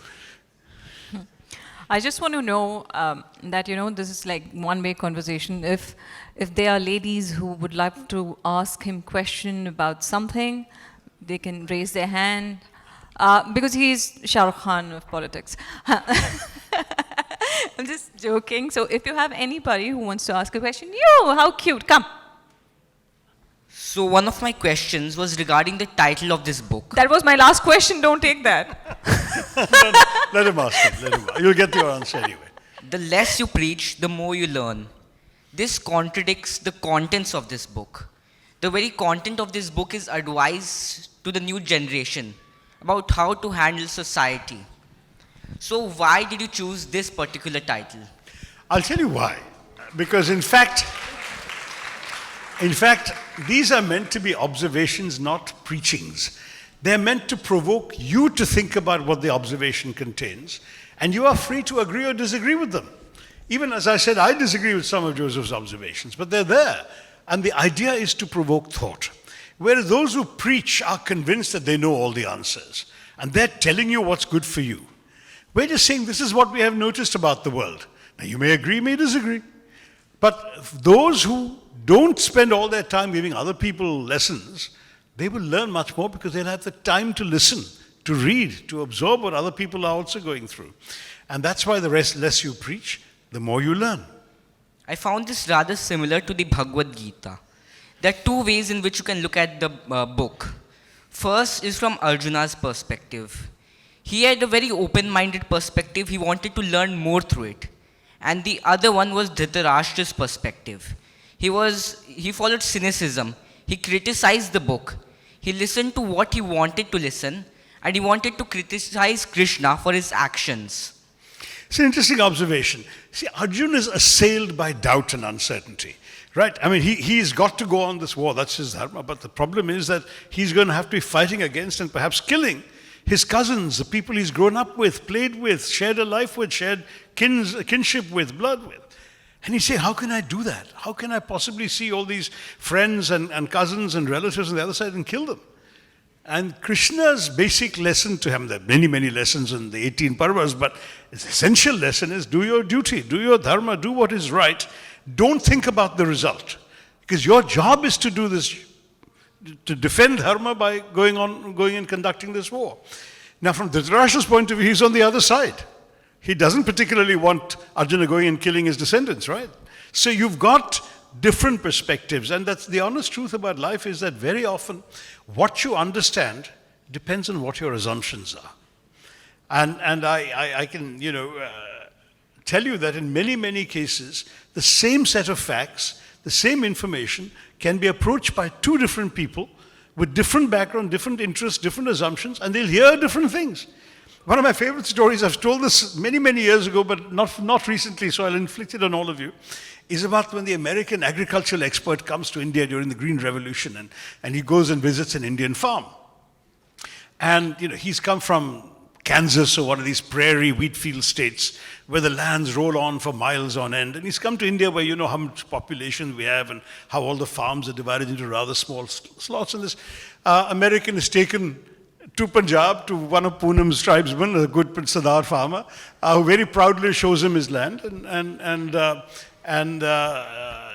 I just want to know that, this is like one-way conversation. If there are ladies who would like to ask him question about something, they can raise their hand. Because he's Shah Rukh Khan of politics. I'm just joking. So if you have anybody who wants to ask a question, how cute, come. So one of my questions was regarding the title of this book. That was my last question, don't take that. Let him ask it. Let him. You'll get your answer anyway. The less you preach, the more you learn. This contradicts the contents of this book. The very content of this book is advice to the new generation about how to handle society. So why did you choose this particular title? I'll tell you why. Because in fact, these are meant to be observations, not preachings. They're meant to provoke you to think about what the observation contains, and you are free to agree or disagree with them. Even as I said, I disagree with some of Joseph's observations, but they're there. And the idea is to provoke thought. Whereas those who preach are convinced that they know all the answers, and they're telling you what's good for you. We're just saying this is what we have noticed about the world. Now you may agree, may disagree. But those who don't spend all their time giving other people lessons, they will learn much more because they'll have the time to listen, to read, to absorb what other people are also going through. And that's why the less you preach, the more you learn. I found this rather similar to the Bhagavad Gita. There are two ways in which you can look at the book. First is from Arjuna's perspective. He had a very open-minded perspective. He wanted to learn more through it. And the other one was Dhritarashtra's perspective. He followed cynicism. He criticized the book. He listened to what he wanted to listen, and he wanted to criticize Krishna for his actions. It's an interesting observation. See, Arjuna is assailed by doubt and uncertainty, right? I mean, he's got to go on this war. That's his dharma. But the problem is that he's going to have to be fighting against and perhaps killing his cousins, the people he's grown up with, played with, shared a life with, shared kinship with, blood with. And he's saying, how can I do that? How can I possibly see all these friends and cousins and relatives on the other side and kill them? And Krishna's basic lesson to him, there are many, many lessons in the 18 Parvas, but his essential lesson is do your duty, do your dharma, do what is right. Don't think about the result. Because your job is to do this, to defend dharma by going and conducting this war. Now from Dhritarashtra's point of view, he's on the other side. He doesn't particularly want Arjuna going and killing his descendants, right? So you've got different perspectives, and that's the honest truth about life is that very often what you understand depends on what your assumptions are. And I can, tell you that in many, many cases, the same set of facts, the same information can be approached by two different people with different background, different interests, different assumptions, and they'll hear different things. One of my favorite stories, I've told this many, many years ago, but not recently, so I'll inflict it on all of you, is about when the American agricultural expert comes to India during the Green Revolution, and he goes and visits an Indian farm. And he's come from Kansas or one of these prairie wheat field states where the lands roll on for miles on end. And he's come to India where you know how much population we have and how all the farms are divided into rather small slots. And this American is taken to Punjab, to one of Poonam's tribesmen, a good Sardar farmer, who very proudly shows him his land. And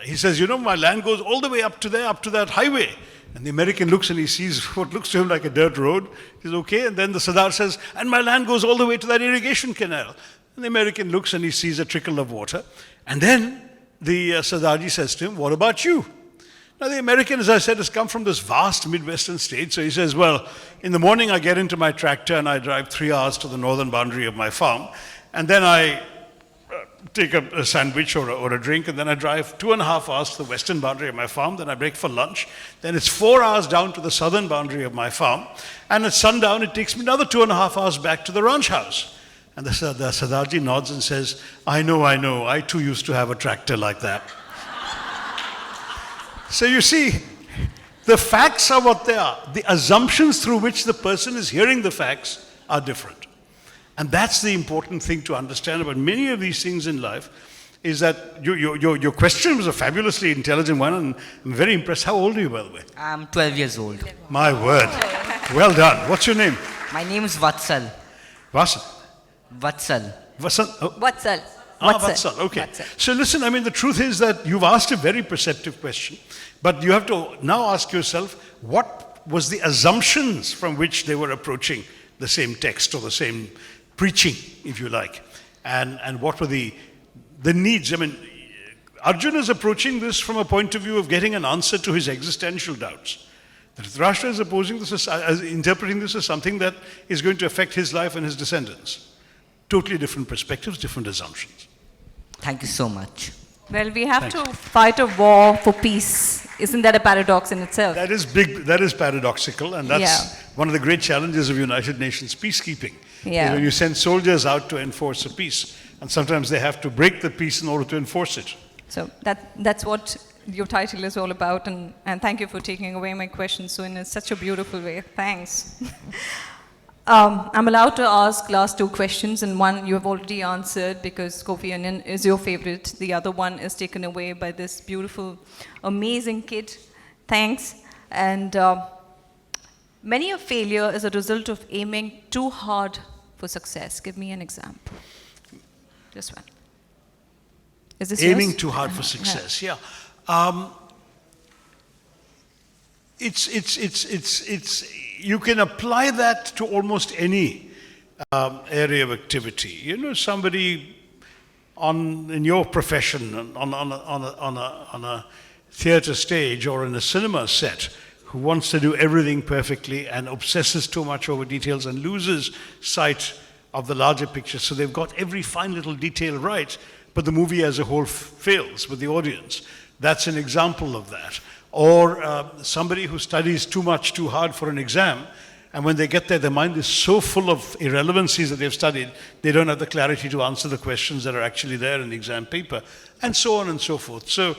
he says, my land goes all the way up to there, up to that highway. And the American looks and he sees what looks to him like a dirt road. He says, okay. And then the Sardar says, and my land goes all the way to that irrigation canal. And the American looks and he sees a trickle of water. And then the Sardarji says to him, what about you? Now the American, as I said, has come from this vast Midwestern state. So he says, well, in the morning I get into my tractor and I drive 3 hours to the northern boundary of my farm. And then I take a sandwich or a drink, and then I drive 2.5 hours to the western boundary of my farm. Then I break for lunch. Then it's 4 hours down to the southern boundary of my farm. And at sundown, it takes me another 2.5 hours back to the ranch house. And the Sardarji nods and says, I know. I too used to have a tractor like that. So you see, the facts are what they are. The assumptions through which the person is hearing the facts are different. And that's the important thing to understand about many of these things in life, is that your question was a fabulously intelligent one, and I'm very impressed. How old are you, by the way? I'm 12 years old. My word. Well done. What's your name? My name is Vatsal. Vatsal. Vatsal. Vatsal. Oh. Vatsal. Vatsal. Okay. Vatsal. So listen, the truth is that you've asked a very perceptive question, but you have to now ask yourself, what was the assumptions from which they were approaching the same text or the same preaching, if you like, and what were the needs? Arjuna is approaching this from a point of view of getting an answer to his existential doubts. Dhritarashtra is interpreting this as something that is going to affect his life and his descendants. Totally different perspectives, different assumptions. Thank you so much. Well, we have to fight a war for peace. Isn't that a paradox in itself? That is big, that is paradoxical, and that's one of the great challenges of United Nations peacekeeping. Yeah. You send soldiers out to enforce a peace, and sometimes they have to break the peace in order to enforce it. So that's what your title is all about, and thank you for taking away my questions so in such a beautiful way. Thanks. I'm allowed to ask last two questions, and one you have already answered because Kofi Annan is your favorite. The other one is taken away by this beautiful, amazing kid. Thanks. And many a failure is a result of aiming too hard for success. Give me an example. This one. Is this Aiming yours? too hard for success, yeah. You can apply that to almost any area of activity. You know, somebody in your profession, on a theatre stage or in a cinema set, who wants to do everything perfectly and obsesses too much over details and loses sight of the larger picture. So they've got every fine little detail right, but the movie as a whole fails with the audience. That's an example of that. Or somebody who studies too much, too hard for an exam, and when they get there, their mind is so full of irrelevancies that they've studied, they don't have the clarity to answer the questions that are actually there in the exam paper, and so on and so forth. So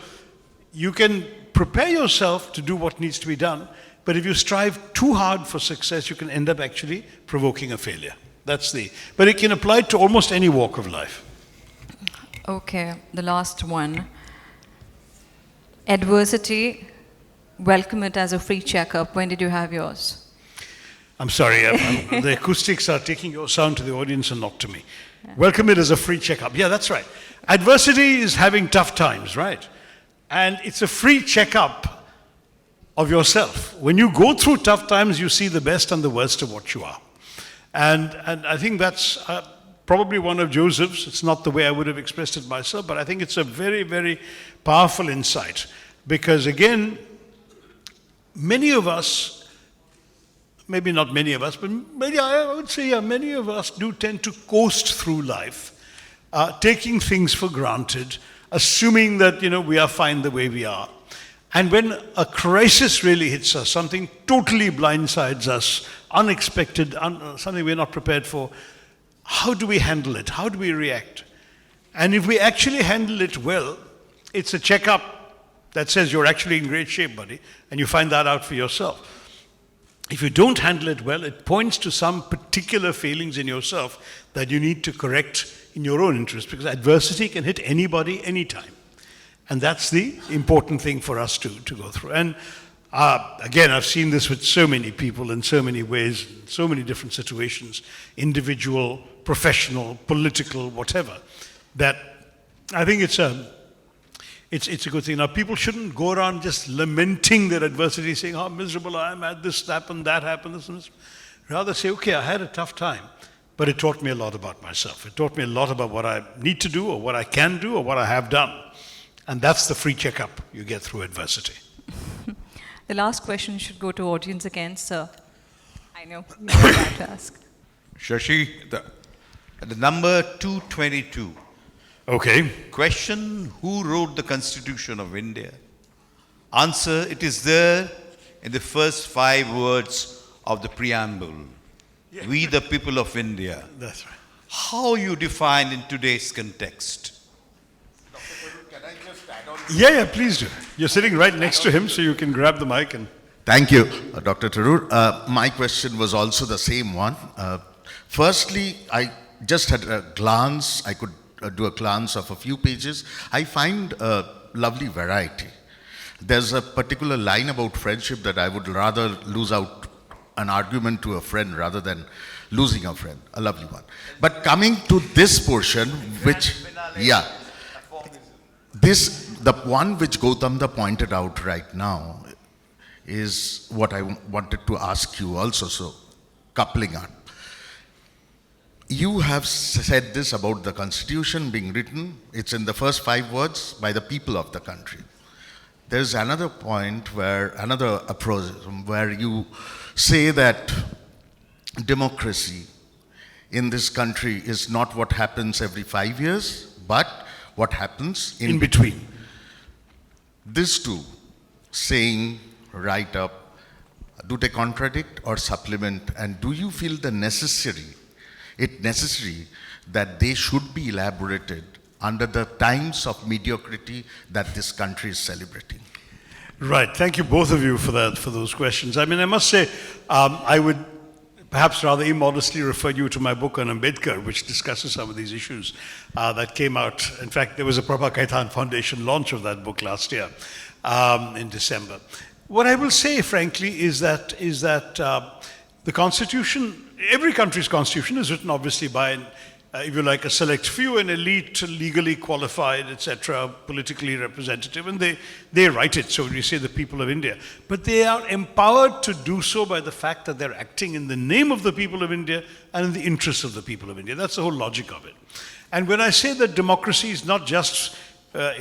you can prepare yourself to do what needs to be done, but if you strive too hard for success, you can end up actually provoking a failure. But it can apply to almost any walk of life. Okay, the last one. Adversity, welcome it as a free checkup. When did you have yours? I'm sorry, the acoustics are taking your sound to the audience and not to me. Welcome it as a free checkup. Yeah, that's right. Adversity is having tough times, right? And it's a free checkup of yourself. When you go through tough times, you see the best and the worst of what you are. And I think that's probably one of Joseph's. It's not the way I would have expressed it myself, but I think it's a very, very powerful insight. Because again, many of us, maybe not many of us, but maybe I would say many of us do tend to coast through life, taking things for granted, assuming that we are fine the way we are. And when a crisis really hits us, something totally blindsides us, unexpected, something we're not prepared for, how do we handle it? How do we react? And if we actually handle it well, it's a checkup that says you're actually in great shape, buddy, and you find that out for yourself. If you don't handle it well, it points to some particular failings in yourself that you need to correct in your own interest, because adversity can hit anybody, anytime. And that's the important thing for us to go through. And again, I've seen this with so many people in so many ways, in so many different situations, individual, professional, political, whatever, that I think it's a good thing. Now, people shouldn't go around just lamenting their adversity, saying how miserable I am, I had this happened, that happened, this and this. Rather say, okay, I had a tough time, but it taught me a lot about myself. It taught me a lot about what I need to do, or what I can do, or what I have done. And that's the free checkup you get through adversity. The last question should go to audience again, sir. I know you have to ask. Shashi, the number 222. Okay. Question, who wrote the Constitution of India? Answer, it is there in the first 5 words of the preamble. Yeah. We the people of India. That's right. How you define in today's context? Yeah, please do. You're sitting right next to him, so you can grab the mic and... Thank you, Dr. Tharoor. My question was also the same one. Firstly, I just had a glance. I could do a glance of a few pages. I find a lovely variety. There's a particular line about friendship that I would rather lose out an argument to a friend rather than losing a friend. A lovely one. But coming to this portion, which... Yeah. The one which Gautamda pointed out right now is what I wanted to ask you also, so coupling up. you have said this about the Constitution being written. It's in the first 5 words, by the people of the country. There's another point where, another approach, where you say that democracy in this country is not what happens every 5 years, but what happens in between. These two, saying right up, do they contradict or supplement? And do you feel it necessary that they should be elaborated under the times of mediocrity that this country is celebrating? Right. Thank you, both of you, for those questions. I mean, I must say, I would perhaps rather immodestly refer you to my book on Ambedkar, which discusses some of these issues that came out. In fact, there was a Prabha Kaitan Foundation launch of that book last year in December. What I will say, frankly, is that the Constitution, every country's Constitution is written obviously by, if you like, a select few, an elite, legally qualified, etc., politically representative, and they write it. So we say the people of India. But they are empowered to do so by the fact that they're acting in the name of the people of India and in the interests of the people of India. That's the whole logic of it. And when I say that democracy is not just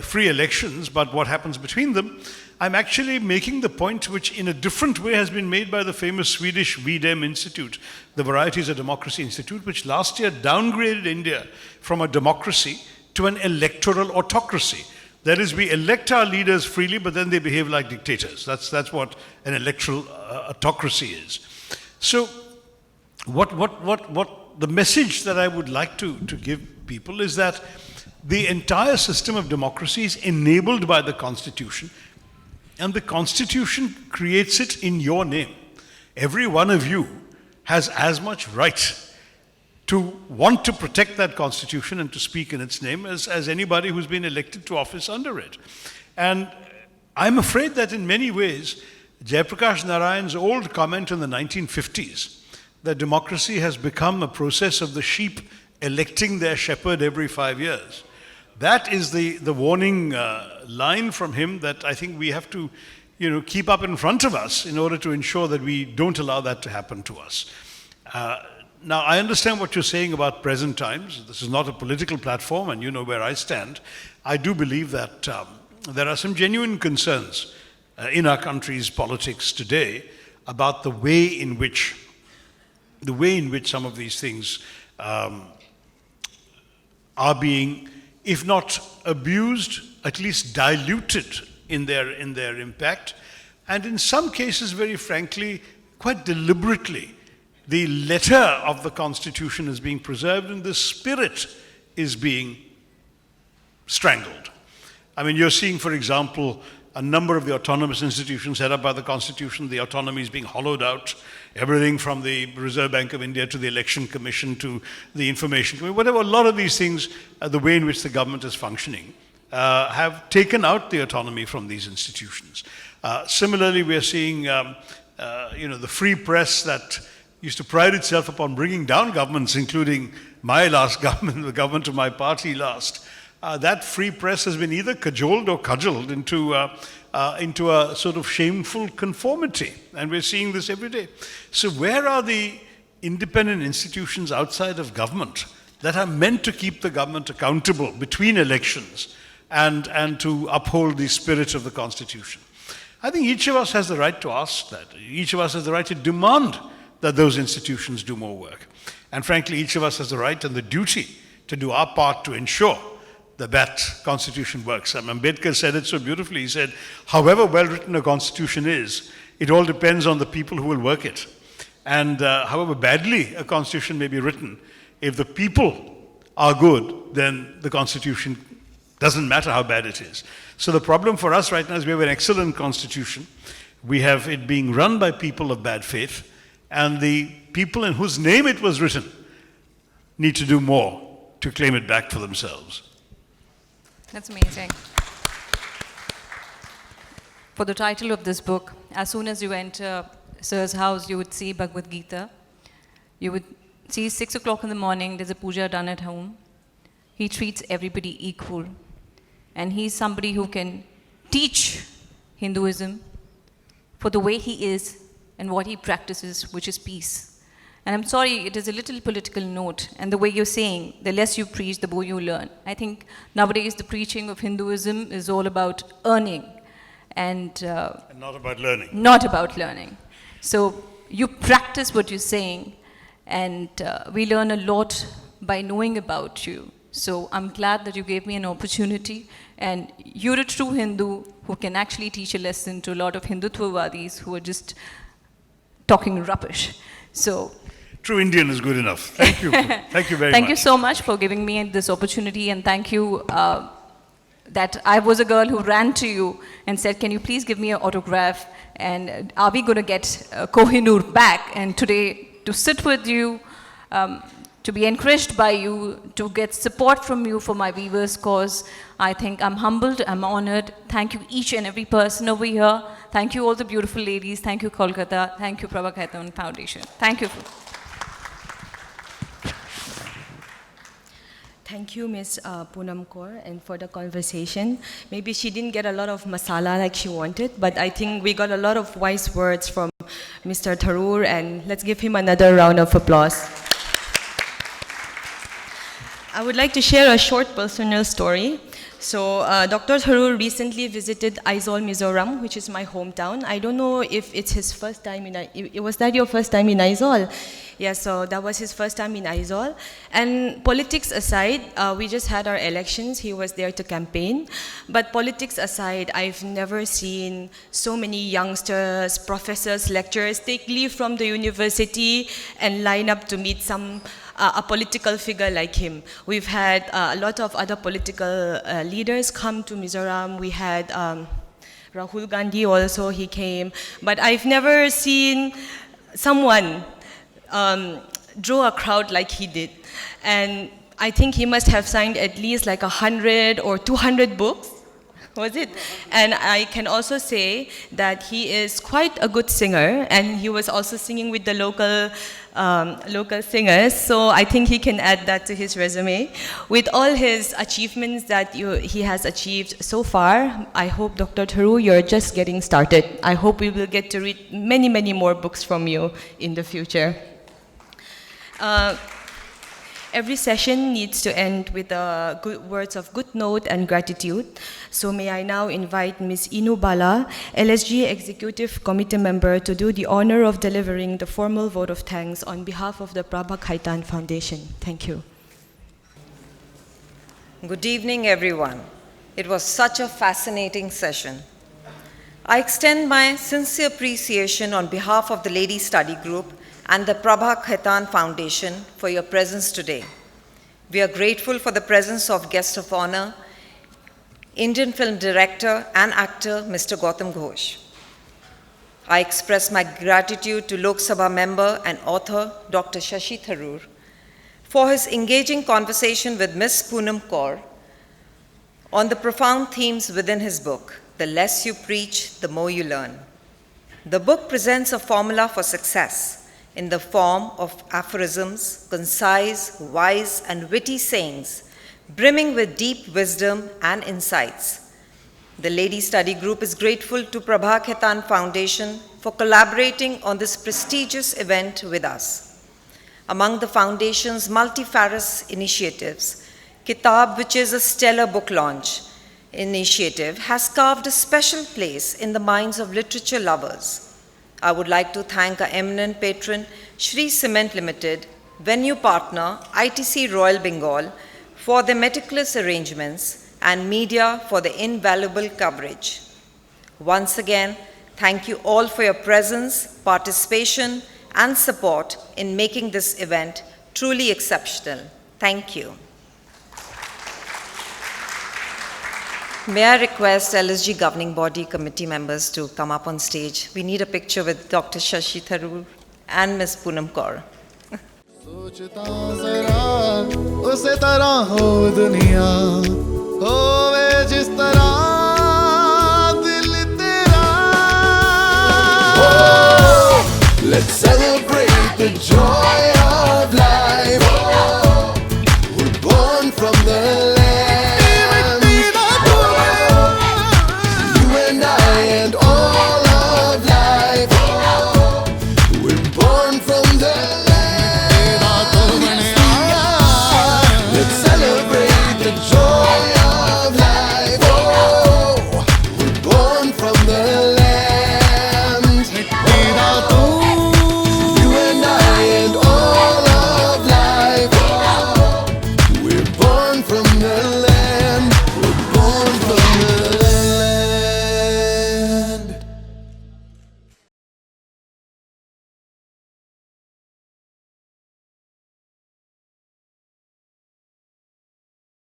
free elections, but what happens between them, I'm actually making the point which in a different way has been made by the famous Swedish VDEM Institute, the Varieties of Democracy Institute, which last year downgraded India from a democracy to an electoral autocracy. That is, we elect our leaders freely, but then they behave like dictators. That's what an electoral autocracy is. So what the message that I would like to give people is that the entire system of democracy is enabled by the Constitution, and the Constitution creates it in your name. Every one of you has as much right to want to protect that Constitution and to speak in its name as anybody who's been elected to office under it. And I'm afraid that in many ways, Jayaprakash Narayan's old comment in the 1950s, that democracy has become a process of the sheep electing their shepherd every 5 years. That is the warning line from him that I think we have to keep up in front of us in order to ensure that we don't allow that to happen to us. Now, I understand what you're saying about present times. This is not a political platform, and you know where I stand. I do believe that there are some genuine concerns in our country's politics today about the way in which some of these things are being, if not abused, at least diluted in their impact. And in some cases, very frankly, quite deliberately, the letter of the Constitution is being preserved and the spirit is being strangled. I mean, you're seeing, for example, a number of the autonomous institutions set up by the Constitution, the autonomy is being hollowed out. Everything from the Reserve Bank of India to the Election Commission to the Information Commission, whatever, a lot of these things, the way in which the government is functioning, have taken out the autonomy from these institutions. Similarly, we are seeing the free press that used to pride itself upon bringing down governments, including my last government, the government of my party last. That free press has been either cajoled or cudgeled into a sort of shameful conformity. And we're seeing this every day. So where are the independent institutions outside of government that are meant to keep the government accountable between elections and to uphold the spirit of the Constitution? I think each of us has the right to ask that. Each of us has the right to demand that those institutions do more work. And frankly, each of us has the right and the duty to do our part to ensure that Constitution works. Ambedkar said it so beautifully. He said, however well written a Constitution is, it all depends on the people who will work it. And however badly a Constitution may be written, if the people are good, then the Constitution doesn't matter how bad it is. So the problem for us right now is we have an excellent Constitution. We have it being run by people of bad faith, and the people in whose name it was written need to do more to claim it back for themselves. That's amazing. For the title of this book, as soon as you enter Sir's house, you would see Bhagavad Gita. You would see 6 o'clock in the morning, there's a puja done at home. He treats everybody equal. And he's somebody who can teach Hinduism for the way he is and what he practices, which is peace. And I'm sorry, it is a little political note. And the way you're saying, the less you preach, the more you learn. I think nowadays the preaching of Hinduism is all about earning and not about learning. Not about learning. So you practice what you're saying, and we learn a lot by knowing about you. So I'm glad that you gave me an opportunity, and you're a true Hindu who can actually teach a lesson to a lot of Hindutvavadis who are just talking rubbish. So True Indian is good enough. Thank you. Thank you very much. thank you so much for giving me this opportunity, and thank you that I was a girl who ran to you and said, can you please give me an autograph, and are we going to get Kohinoor back? And today, to sit with you, to be encouraged by you, to get support from you for my weavers' cause, I think I'm humbled, I'm honored. Thank you each and every person over here. Thank you all the beautiful ladies. Thank you Kolkata. Thank you Prabha Khaitan Foundation. Thank you. Thank you, Ms. Poonam Kaur, and for the conversation. Maybe she didn't get a lot of masala like she wanted, but I think we got a lot of wise words from Mr. Tharoor, and let's give him another round of applause. I would like to share a short personal story. So, Dr. Tharoor recently visited Aizawl, Mizoram, which is my hometown. I don't know if it's his first time in, was that your first time in Aizawl? Yeah, so that was his first time in Aizawl. And politics aside, we just had our elections. He was there to campaign. But politics aside, I've never seen so many youngsters, professors, lecturers take leave from the university and line up to meet a political figure like him. We've had a lot of other political leaders come to Mizoram. We had Rahul Gandhi also, he came. But I've never seen someone draw a crowd like he did. And I think he must have signed at least like 100 or 200 books, was it? And I can also say that he is quite a good singer, and he was also singing with the local singers, so I think he can add that to his resume. With all his achievements that he has achieved so far, I hope, Dr. Tharoor, you're just getting started. I hope we will get to read many, many more books from you in the future. Every session needs to end with good words of good note and gratitude. So may I now invite Ms. Inu Bala, LSG Executive Committee member, to do the honor of delivering the formal vote of thanks on behalf of the Prabha Khaitan Foundation. Thank you. Good evening, everyone. It was such a fascinating session. I extend my sincere appreciation on behalf of the Ladies Study Group and the Prabha Khaitan Foundation for your presence today. We are grateful for the presence of guest of honor, Indian film director and actor, Mr. Gautam Ghosh. I express my gratitude to Lok Sabha member and author, Dr. Shashi Tharoor, for his engaging conversation with Ms. Poonam Kaur on the profound themes within his book, The Less You Preach, the More You Learn. The book presents a formula for success in the form of aphorisms, concise, wise, and witty sayings, brimming with deep wisdom and insights. The Ladies Study Group is grateful to Prabha Khaitan Foundation for collaborating on this prestigious event with us. Among the Foundation's multifarious initiatives, Kitaab, which is a stellar book launch initiative, has carved a special place in the minds of literature lovers. I would like to thank our eminent patron, Shri Cement Limited, venue partner, ITC Royal Bengal, for their meticulous arrangements, and media for the invaluable coverage. Once again, thank you all for your presence, participation, and support in making this event truly exceptional. Thank you. May I request LSG Governing Body Committee members to come up on stage. We need a picture with Dr. Shashi Tharoor and Ms. Poonam Kaur. सोचता जरा उसे तरह हो दुनिया होवे जिस तरह दिल तेरा Let's celebrate the joy